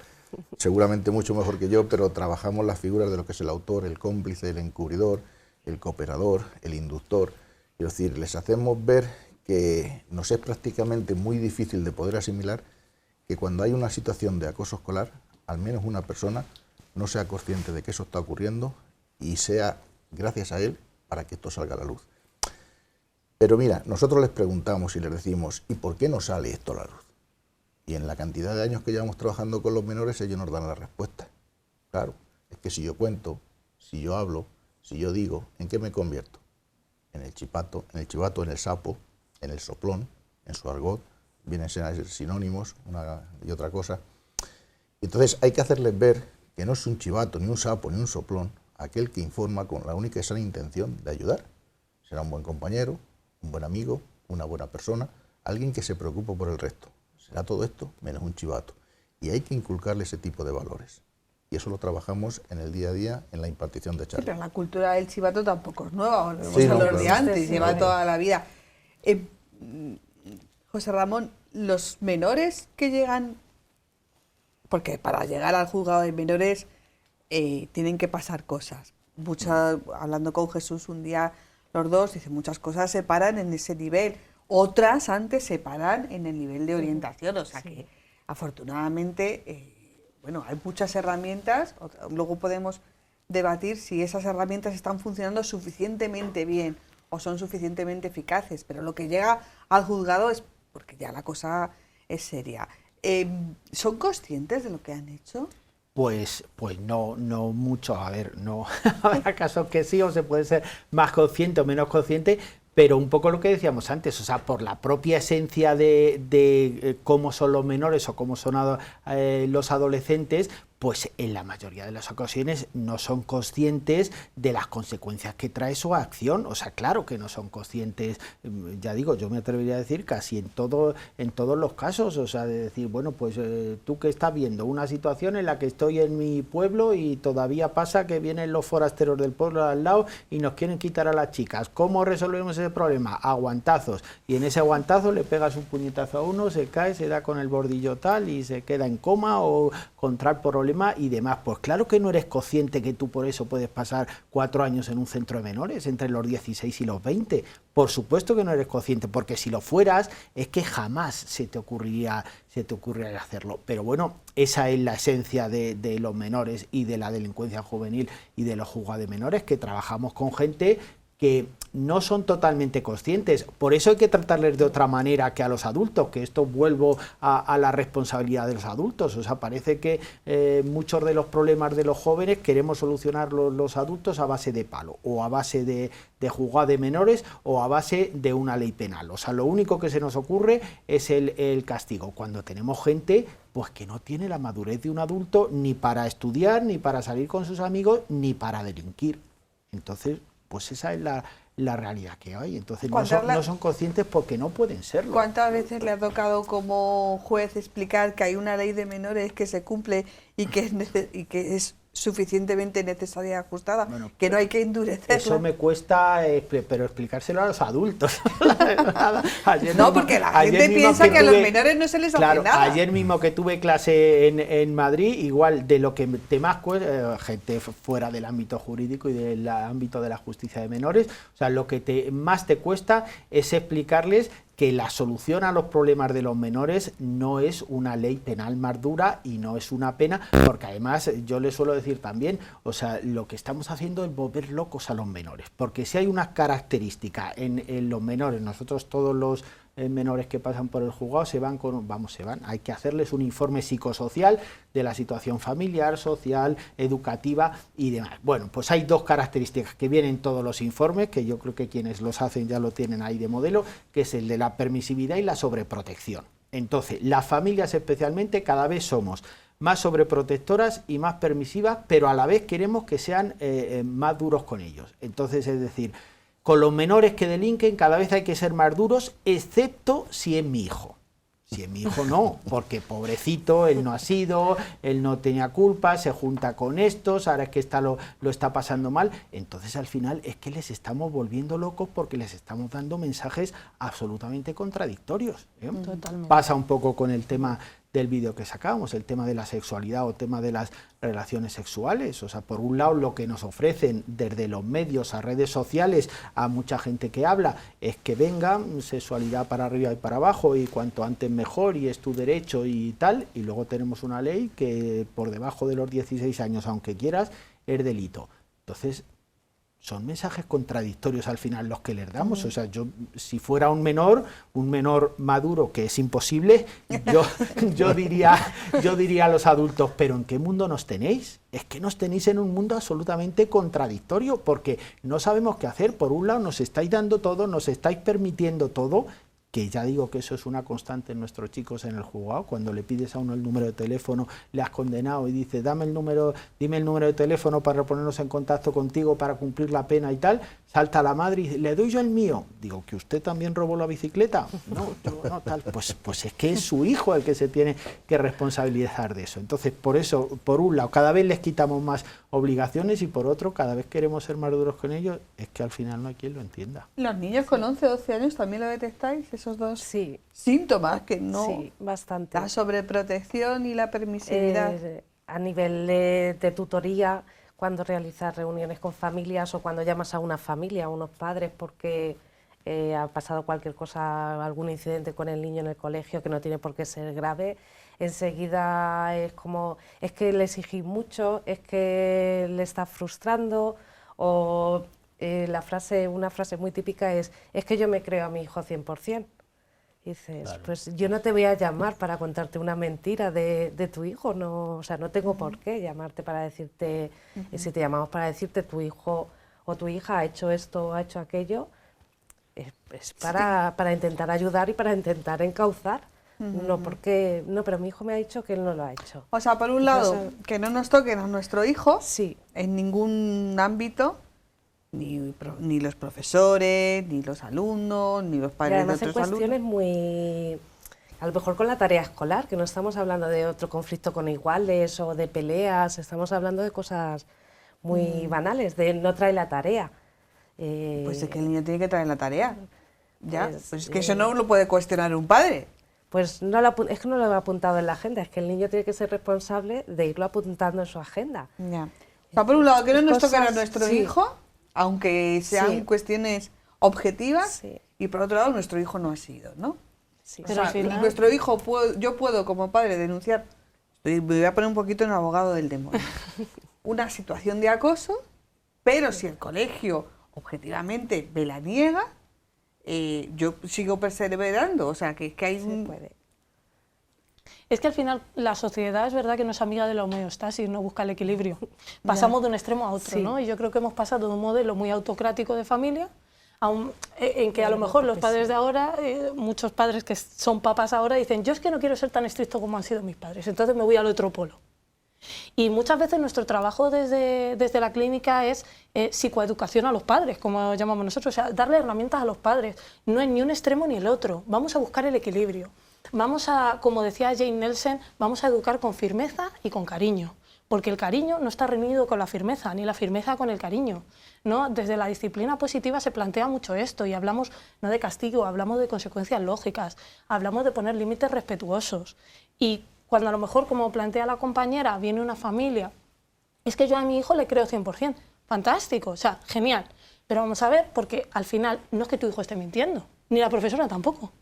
seguramente mucho mejor que yo, pero trabajamos las figuras de lo que es el autor, el cómplice, el encubridor, el cooperador, el inductor. Es decir, les hacemos ver que nos es prácticamente muy difícil de poder asimilar que cuando hay una situación de acoso escolar, al menos una persona no sea consciente de que eso está ocurriendo y sea gracias a él para que esto salga a la luz. Pero mira, nosotros les preguntamos y les decimos, ¿y por qué no sale esto a la luz? Y en la cantidad de años que llevamos trabajando con los menores, ellos nos dan la respuesta. Claro, es que si yo cuento, si yo hablo, si yo digo, ¿en qué me convierto? En el chivato, en el sapo, en el soplón, en su argot, vienen a ser sinónimos, una y otra cosa. Entonces hay que hacerles ver que no es un chivato, ni un sapo, ni un soplón, aquel que informa con la única y sana intención de ayudar. Será un buen compañero, un buen amigo, una buena persona, alguien que se preocupa por el resto. Será todo esto menos un chivato. Y hay que inculcarle ese tipo de valores. Y eso lo trabajamos en el día a día, en la impartición de charlas. Sí, pero la cultura del chivato tampoco es nueva, volvemos a los de antes, lleva toda la vida. José Ramón, los menores que llegan, porque para llegar al juzgado de menores tienen que pasar cosas. Hablando con Jesús un día, los dos, dice, muchas cosas se paran en ese nivel, otras antes se paran en el nivel de orientación, o sea que afortunadamente, bueno, hay muchas herramientas, luego podemos debatir si esas herramientas están funcionando suficientemente bien o son suficientemente eficaces, pero lo que llega al juzgado es porque ya la cosa es seria. ¿Son conscientes de lo que han hecho? Pues no mucho, a ver, no habrá casos que sí, o se puede ser más consciente o menos consciente, pero un poco lo que decíamos antes, o sea, por la propia esencia de cómo son los menores o cómo son los adolescentes, pues en la mayoría de las ocasiones no son conscientes de las consecuencias que trae su acción. O sea, claro que no son conscientes, ya digo, yo me atrevería a decir casi en todos los casos, o sea, de decir, bueno, pues tú que estás viendo una situación en la que estoy en mi pueblo y todavía pasa que vienen los forasteros del pueblo al lado y nos quieren quitar a las chicas. ¿Cómo resolvemos ese problema? A guantazos. Y en ese guantazo le pegas un puñetazo a uno, se cae, se da con el bordillo tal y se queda en coma o contraer problema y demás. Pues claro que no eres consciente que tú por eso puedes pasar 4 años en un centro de menores entre los 16 y los 20. Por supuesto que no eres consciente, porque si lo fueras es que jamás se te ocurriría hacerlo. Pero bueno, esa es la esencia de los menores y de la delincuencia juvenil y de los juzgados de menores, que trabajamos con gente que no son totalmente conscientes. Por eso hay que tratarles de otra manera que a los adultos, que esto vuelvo a la responsabilidad de los adultos. O sea, parece que muchos de los problemas de los jóvenes queremos solucionarlos los adultos a base de palo, o a base de juzgado de menores, o a base de una ley penal. O sea, lo único que se nos ocurre es el castigo, cuando tenemos gente pues que no tiene la madurez de un adulto ni para estudiar, ni para salir con sus amigos, ni para delinquir. Entonces, pues esa es la realidad que hay. Entonces no son conscientes porque no pueden serlo. ¿Cuántas veces le ha tocado como juez explicar que hay una ley de menores que se cumple y que es suficientemente necesaria y ajustada, bueno, que no hay que endurecerla? Eso me cuesta, pero explicárselo a los adultos. No, porque la gente piensa que a los menores no se les hace nada. Ayer mismo que tuve clase en Madrid, igual de lo que te más cuesta, gente fuera del ámbito jurídico y del ámbito de la justicia de menores, o sea, lo que más te cuesta es explicarles que la solución a los problemas de los menores no es una ley penal más dura y no es una pena, porque además yo les suelo decir también, o sea, lo que estamos haciendo es volver locos a los menores, porque si hay una característica en los menores, nosotros todos los menores que pasan por el juzgado se van, hay que hacerles un informe psicosocial de la situación familiar, social, educativa y demás. Bueno, pues hay dos características que vienen en todos los informes, que yo creo que quienes los hacen ya lo tienen ahí de modelo, que es el de la permisividad y la sobreprotección. Entonces, las familias especialmente cada vez somos más sobreprotectoras y más permisivas, pero a la vez queremos que sean más duros con ellos. Entonces, es decir, con los menores que delinquen cada vez hay que ser más duros, excepto si es mi hijo. Si es mi hijo no, porque pobrecito, él no ha sido, él no tenía culpa, se junta con estos, ahora es que lo está pasando mal. Entonces al final es que les estamos volviendo locos porque les estamos dando mensajes absolutamente contradictorios. Totalmente. Pasa un poco con el tema del vídeo que sacábamos, el tema de la sexualidad o tema de las relaciones sexuales. O sea, por un lado lo que nos ofrecen desde los medios a redes sociales a mucha gente que habla es que venga sexualidad para arriba y para abajo y cuanto antes mejor y es tu derecho y tal, y luego tenemos una ley que por debajo de los 16 años, aunque quieras, es delito. Entonces son mensajes contradictorios al final los que les damos. O sea, yo si fuera un menor maduro, que es imposible, yo diría a los adultos, pero ¿en qué mundo nos tenéis? Es que nos tenéis en un mundo absolutamente contradictorio, porque no sabemos qué hacer. Por un lado nos estáis dando todo, nos estáis permitiendo todo, que ya digo que eso es una constante en nuestros chicos en el juzgado. Cuando le pides a uno el número de teléfono, le has condenado y dice, dime el número de teléfono para ponernos en contacto contigo para cumplir la pena y tal, salta la madre y dice, le doy yo el mío. Digo, ¿que usted también robó la bicicleta? No, yo no, tal. Pues es que es su hijo el que se tiene que responsabilizar de eso. Entonces, por eso, por un lado, cada vez les quitamos más obligaciones y por otro, cada vez queremos ser más duros con ellos, es que al final no hay quien lo entienda. ¿Los niños con 11, 12 años también lo detectáis? Esos dos síntomas que no... Sí, bastante. La sobreprotección y la permisividad. A nivel de tutoría, cuando realizas reuniones con familias o cuando llamas a una familia, a unos padres, porque ha pasado cualquier cosa, algún incidente con el niño en el colegio que no tiene por qué ser grave, enseguida es como, es que le exigís mucho, es que le estás frustrando, o una frase muy típica es que yo me creo a mi hijo 100%. Dices, claro, pues yo no te voy a llamar para contarte una mentira de tu hijo, no, o sea, no tengo por qué llamarte para decirte, si te llamamos para decirte tu hijo o tu hija ha hecho esto o ha hecho aquello, es para intentar ayudar y para intentar encauzar, no porque, no, pero mi hijo me ha dicho que él no lo ha hecho. O sea, por un lado, que no nos toquen a nuestro hijo en ningún ámbito, ni los profesores, ni los alumnos, ni los padres de otros alumnos. Además en cuestiones muy... A lo mejor con la tarea escolar, que no estamos hablando de otro conflicto con iguales o de peleas, estamos hablando de cosas muy banales, de no trae la tarea. Pues es que el niño tiene que traer la tarea. Ya, pues es que eso no lo puede cuestionar un padre. Pues no es que no lo he apuntado en la agenda, es que el niño tiene que ser responsable de irlo apuntando en su agenda. Ya. O sea, por un lado, que no nos toquen a nuestro hijo, aunque sean cuestiones objetivas, y por otro lado, nuestro hijo no ha sido, ¿no? Sí. Pero al final, nuestro hijo, yo puedo como padre denunciar, me voy a poner un poquito en abogado del demonio, una situación de acoso, pero si el colegio objetivamente me la niega, yo sigo perseverando, o sea, que es que hay Se puede. Es que al final la sociedad es verdad que no es amiga de la homeostasis, no busca el equilibrio. Pasamos de un extremo a otro, Sí. ¿no? Y yo creo que hemos pasado de un modelo muy autocrático de familia en que a lo mejor los padres de ahora, muchos padres que son papás ahora dicen, yo es que no quiero ser tan estricto como han sido mis padres, entonces me voy al otro polo. Y muchas veces nuestro trabajo desde la clínica es psicoeducación a los padres, como llamamos nosotros, o sea, darle herramientas a los padres. No es ni un extremo ni el otro, vamos a buscar el equilibrio. Vamos a, como decía Jane Nelson, vamos a educar con firmeza y con cariño, porque el cariño no está reñido con la firmeza, ni la firmeza con el cariño, ¿no? Desde la disciplina positiva se plantea mucho esto y hablamos no de castigo, hablamos de consecuencias lógicas, hablamos de poner límites respetuosos. Y cuando a lo mejor, como plantea la compañera, viene una familia, es que yo a mi hijo le creo 100%, fantástico, o sea, genial, pero vamos a ver, porque al final no es que tu hijo esté mintiendo, ni la profesora tampoco.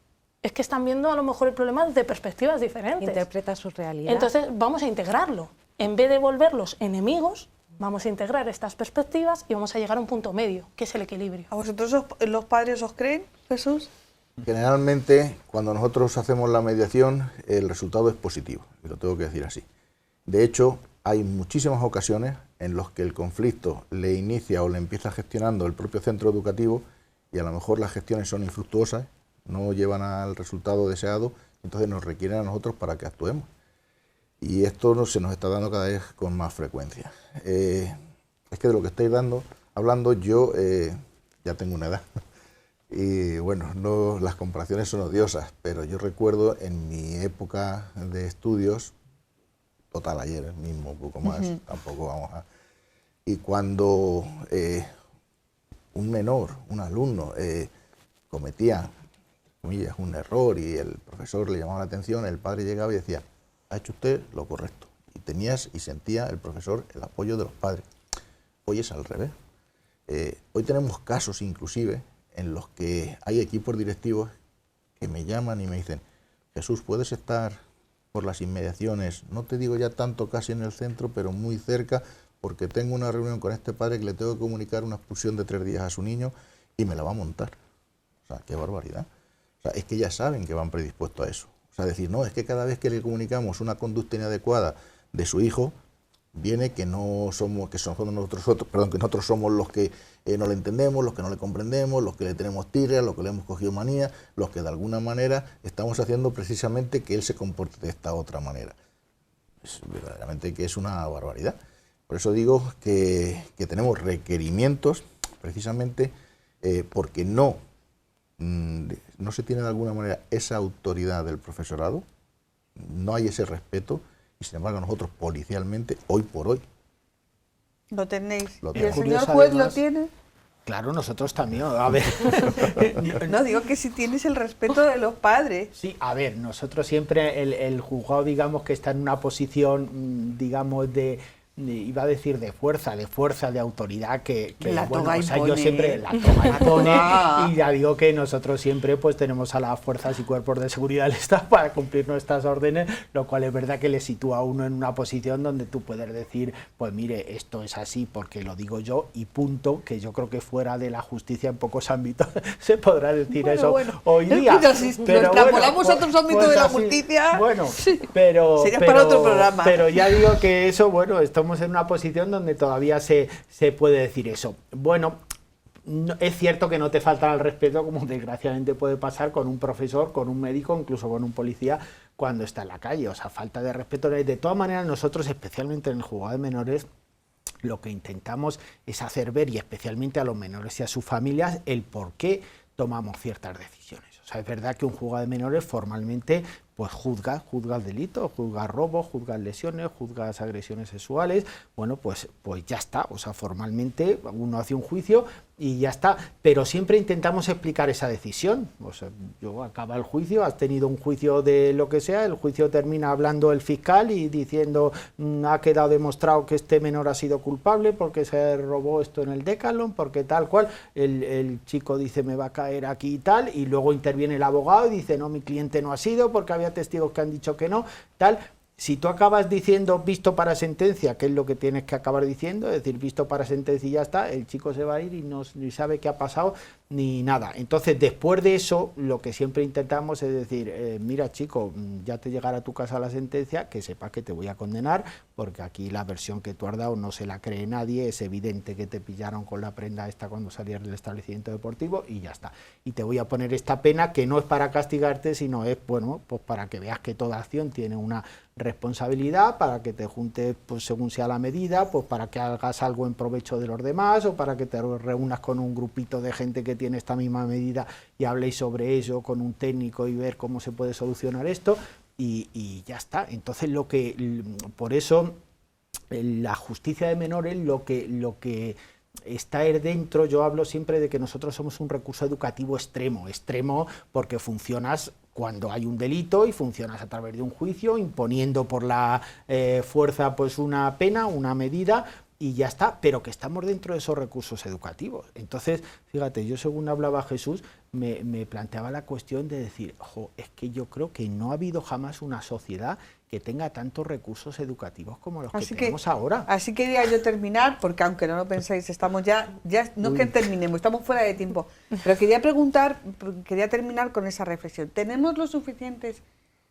Es que están viendo a lo mejor el problema desde perspectivas diferentes. Interpreta su realidad. Entonces vamos a integrarlo. En vez de volverlos enemigos, vamos a integrar estas perspectivas y vamos a llegar a un punto medio, que es el equilibrio. ¿A vosotros los padres os creen, Jesús? Generalmente, cuando nosotros hacemos la mediación, el resultado es positivo, y lo tengo que decir así. De hecho, hay muchísimas ocasiones en las que el conflicto le inicia o le empieza gestionando el propio centro educativo y a lo mejor las gestiones son infructuosas, no llevan al resultado deseado, entonces nos requieren a nosotros para que actuemos. Y esto se nos está dando cada vez con más frecuencia. Es que de lo que estáis hablando, yo ya tengo una edad. Y bueno, no, las comparaciones son odiosas, pero yo recuerdo en mi época de estudios, total ayer mismo, un poco más, tampoco vamos a... Y cuando un menor, un alumno, cometía un error y el profesor le llamaba la atención, el padre llegaba y decía, ha hecho usted lo correcto. Y tenías y sentía el profesor el apoyo de los padres. Hoy es al revés. Hoy tenemos casos inclusive en los que hay equipos directivos que me llaman y me dicen, Jesús, ¿puedes estar por las inmediaciones? No te digo ya tanto casi en el centro, pero muy cerca, porque tengo una reunión con este padre que le tengo que comunicar una expulsión de 3 días a su niño y me la va a montar. O sea, qué barbaridad. O sea, es que ya saben que van predispuestos a eso. O sea, decir, no, es que cada vez que le comunicamos una conducta inadecuada de su hijo, viene que no somos, que nosotros somos los que no le entendemos, los que no le comprendemos, los que le tenemos tirria, los que le hemos cogido manía, los que de alguna manera estamos haciendo precisamente que él se comporte de esta otra manera. Es verdaderamente que es una barbaridad. Por eso digo que tenemos requerimientos precisamente porque no se tiene de alguna manera esa autoridad del profesorado, no hay ese respeto, y sin embargo nosotros policialmente, hoy por hoy, lo tenéis. Lo ¿Y el tenemos. señor Curioso, juez lo además, tiene? Claro, nosotros también. A ver. No, digo que si tienes el respeto de los padres. Sí, a ver, nosotros siempre el juzgado, digamos, que está en una posición, digamos, iba a decir de fuerza, de autoridad, que La bueno, toga o sea, yo impone. siempre la toga impone, toga. y ya digo que nosotros siempre pues tenemos a las fuerzas y cuerpos de seguridad del Estado para cumplir nuestras órdenes, lo cual es verdad que le sitúa a uno en una posición donde tú puedes decir, pues mire, esto es así porque lo digo yo y punto, que yo creo que fuera de la justicia en pocos ámbitos se podrá decir eso hoy día. Si lo extrapolamos a otros ámbitos de la justicia, bueno, sí, pero sería para otro programa. Pero ya digo que eso, bueno, estamos en una posición donde todavía se puede decir eso. Bueno, es cierto que no te falta el respeto, como desgraciadamente puede pasar con un profesor, con un médico, incluso con un policía cuando está en la calle. O sea, falta de respeto. De todas maneras, nosotros, especialmente en el juzgado de menores, lo que intentamos es hacer ver, y especialmente a los menores y a sus familias, el por qué tomamos ciertas decisiones. O sea, es verdad que un juzgado de menores formalmente pues juzga el delito, juzga robos, juzga lesiones, juzga agresiones sexuales, bueno, pues ya está, o sea, formalmente uno hace un juicio y ya está, pero siempre intentamos explicar esa decisión. O sea, acaba el juicio, has tenido un juicio de lo que sea, el juicio termina hablando el fiscal y diciendo ha quedado demostrado que este menor ha sido culpable porque se robó esto en el Decathlon, porque tal cual, el chico dice me va a caer aquí y tal, y luego interviene el abogado y dice no, mi cliente no ha sido porque había testigos que han dicho que no, tal. Si tú acabas diciendo visto para sentencia, que es lo que tienes que acabar diciendo, es decir, visto para sentencia y ya está, el chico se va a ir y no ni sabe qué ha pasado ni nada. Entonces, después de eso, lo que siempre intentamos es decir, mira chico, ya te llegará a tu casa la sentencia, que sepas que te voy a condenar, porque aquí la versión que tú has dado no se la cree nadie, es evidente que te pillaron con la prenda esta cuando salías del establecimiento deportivo y ya está. Y te voy a poner esta pena que no es para castigarte, sino es, bueno, pues para que veas que toda acción tiene una responsabilidad, para que te juntes pues según sea la medida, pues para que hagas algo en provecho de los demás o para que te reúnas con un grupito de gente que tiene esta misma medida y habléis sobre ello con un técnico y ver cómo se puede solucionar esto y ya está. Entonces por eso la justicia de menores lo que está dentro, yo hablo siempre de que nosotros somos un recurso educativo extremo porque funcionas cuando hay un delito y funcionas a través de un juicio, imponiendo por la fuerza pues una pena, una medida y ya está, pero que estamos dentro de esos recursos educativos. Entonces, fíjate, yo según hablaba Jesús, me planteaba la cuestión de decir, es que yo creo que no ha habido jamás una sociedad que tenga tantos recursos educativos como los que tenemos ahora. Así quería yo terminar, porque aunque no lo penséis, estamos ya no es que terminemos, estamos fuera de tiempo, pero quería terminar con esa reflexión. ¿Tenemos los suficientes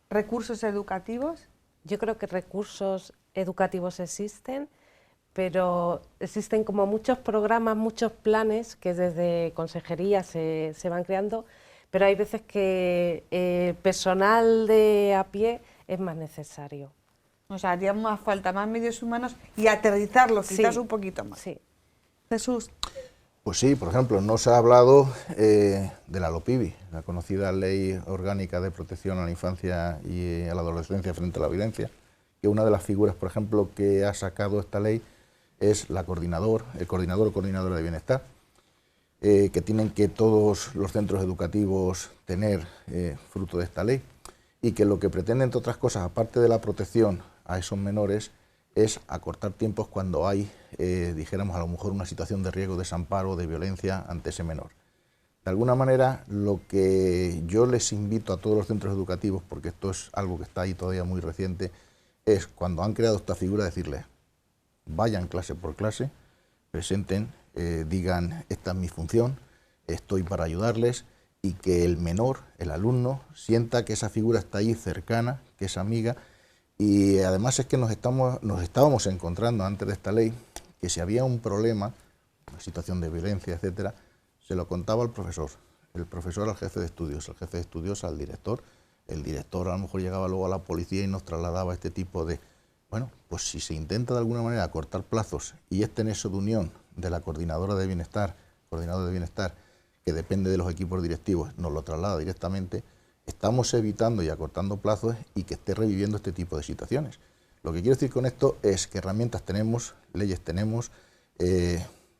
recursos educativos? Yo creo que recursos educativos existen, pero existen como muchos programas, muchos planes que desde consejería se van creando, pero hay veces que el personal de a pie es más necesario. O sea, haría más falta más medios humanos y aterrizarlos quizás un poquito más. Sí. Jesús. Pues sí, por ejemplo, no se ha hablado de la LOPIVI, la conocida Ley Orgánica de Protección a la Infancia y a la Adolescencia frente a la Violencia, que una de las figuras, por ejemplo, que ha sacado esta ley es el coordinador o coordinadora de bienestar, que tienen que todos los centros educativos tener fruto de esta ley, y que lo que pretende, entre otras cosas, aparte de la protección a esos menores, es acortar tiempos cuando hay, dijéramos, a lo mejor una situación de riesgo, de desamparo, de violencia ante ese menor. De alguna manera, lo que yo les invito a todos los centros educativos, porque esto es algo que está ahí todavía muy reciente, es cuando han creado esta figura decirles, vayan clase por clase, presenten, digan, esta es mi función, estoy para ayudarles, y que el menor, el alumno, sienta que esa figura está ahí cercana, que es amiga, y además es que nos estábamos encontrando antes de esta ley, que si había un problema, una situación de violencia, etcétera, se lo contaba al profesor, el profesor al jefe de estudios, el jefe de estudios al director, el director a lo mejor llegaba luego a la policía y nos trasladaba este tipo de... Bueno, pues si se intenta de alguna manera acortar plazos y este nexo de unión de la coordinadora de bienestar, coordinador de bienestar, que depende de los equipos directivos, nos lo traslada directamente, estamos evitando y acortando plazos y que esté reviviendo este tipo de situaciones. Lo que quiero decir con esto es que herramientas tenemos, leyes tenemos,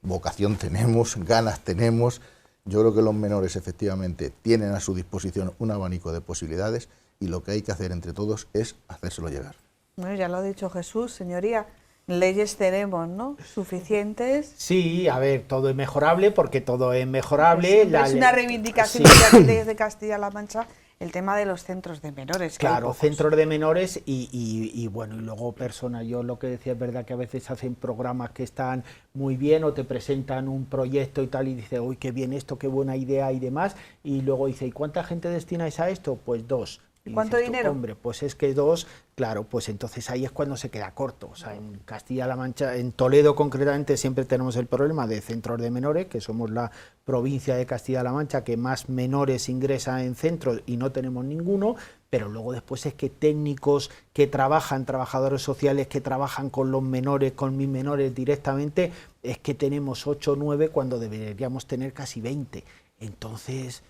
vocación tenemos, ganas tenemos. Yo creo que los menores efectivamente tienen a su disposición un abanico de posibilidades y lo que hay que hacer entre todos es hacérselo llegar. Bueno, ya lo ha dicho Jesús, señoría. Leyes tenemos, ¿no? Suficientes. Sí, a ver, todo es mejorable porque todo es mejorable. Es una reivindicación de Castilla-La Mancha el tema de los centros de menores. Claro, centros de menores y bueno, y luego personas. Yo lo que decía es verdad que a veces hacen programas que están muy bien o te presentan un proyecto y tal y dice, uy, qué bien esto, qué buena idea y demás. Y luego dice, ¿y cuánta gente destináis a esto? Pues 2. ¿Y cuánto dinero? Hombre, pues es que 2, claro, pues entonces ahí es cuando se queda corto. O sea, en Castilla-La Mancha, en Toledo concretamente, siempre tenemos el problema de centros de menores, que somos la provincia de Castilla-La Mancha que más menores ingresa en centros y no tenemos ninguno, pero luego después es que técnicos que trabajan, trabajadores sociales que trabajan con los menores, con mis menores directamente, es que tenemos 8 o 9 cuando deberíamos tener casi 20. Entonces...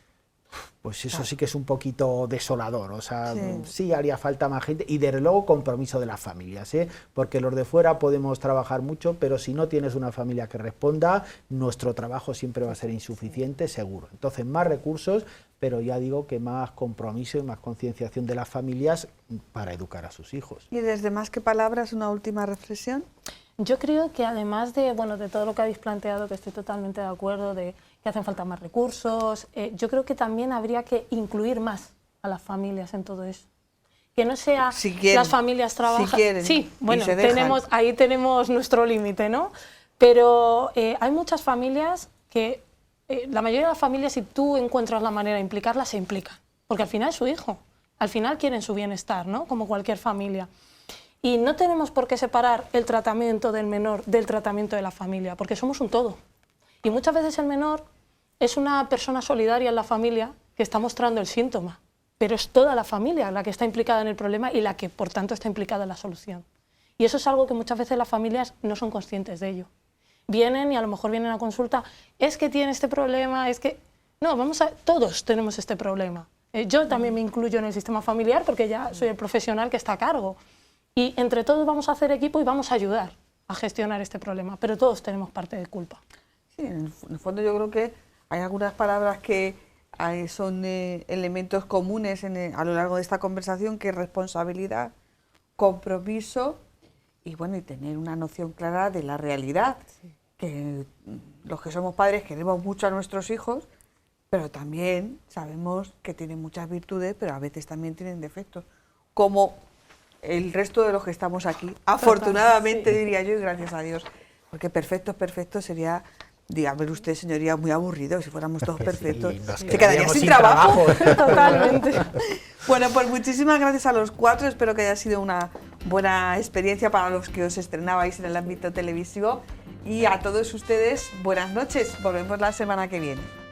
pues eso sí que es un poquito desolador, o sea, sí haría falta más gente y desde luego compromiso de las familias, porque los de fuera podemos trabajar mucho, pero si no tienes una familia que responda, nuestro trabajo siempre va a ser insuficiente, seguro. Entonces, más recursos, pero ya digo que más compromiso y más concienciación de las familias para educar a sus hijos. Y desde Más que Palabras, una última reflexión. Yo creo que además de todo lo que habéis planteado, que estoy totalmente de acuerdo, de que hacen falta más recursos, yo creo que también habría que incluir más a las familias en todo eso. que no sea Si quieren, las familias trabajan. si quieren, sí, y bueno, se dejan. ahí tenemos nuestro límite, ¿no? Pero hay muchas familias que, la mayoría de las familias, si tú encuentras la manera de implicarlas, se implican, porque al final es su hijo, al final quieren su bienestar, ¿no? Como cualquier familia. Y no tenemos por qué separar el tratamiento del menor del tratamiento de la familia, porque somos un todo. Y muchas veces el menor es una persona solidaria en la familia que está mostrando el síntoma, pero es toda la familia la que está implicada en el problema y la que, por tanto, está implicada en la solución. Y eso es algo que muchas veces las familias no son conscientes de ello. Vienen y a lo mejor vienen a consulta, es que tiene este problema, es que... No, todos tenemos este problema. Yo también me incluyo en el sistema familiar porque ya soy el profesional que está a cargo. Y entre todos vamos a hacer equipo y vamos a ayudar a gestionar este problema, pero todos tenemos parte de culpa. Sí, en el fondo yo creo que hay algunas palabras que son elementos comunes a lo largo de esta conversación, que es responsabilidad, compromiso y bueno, y tener una noción clara de la realidad. Sí. Que los que somos padres queremos mucho a nuestros hijos, pero también sabemos que tienen muchas virtudes, pero a veces también tienen defectos, como el resto de los que estamos aquí, afortunadamente, sí, diría yo, y gracias a Dios, porque perfecto sería, dígame usted, señoría, muy aburrido si fuéramos todos perfectos, sí, se quedaría sin trabajo. Totalmente. Bueno, pues muchísimas gracias a los cuatro, espero que haya sido una buena experiencia para los que os estrenabais en el ámbito televisivo, y a todos ustedes, buenas noches, volvemos la semana que viene.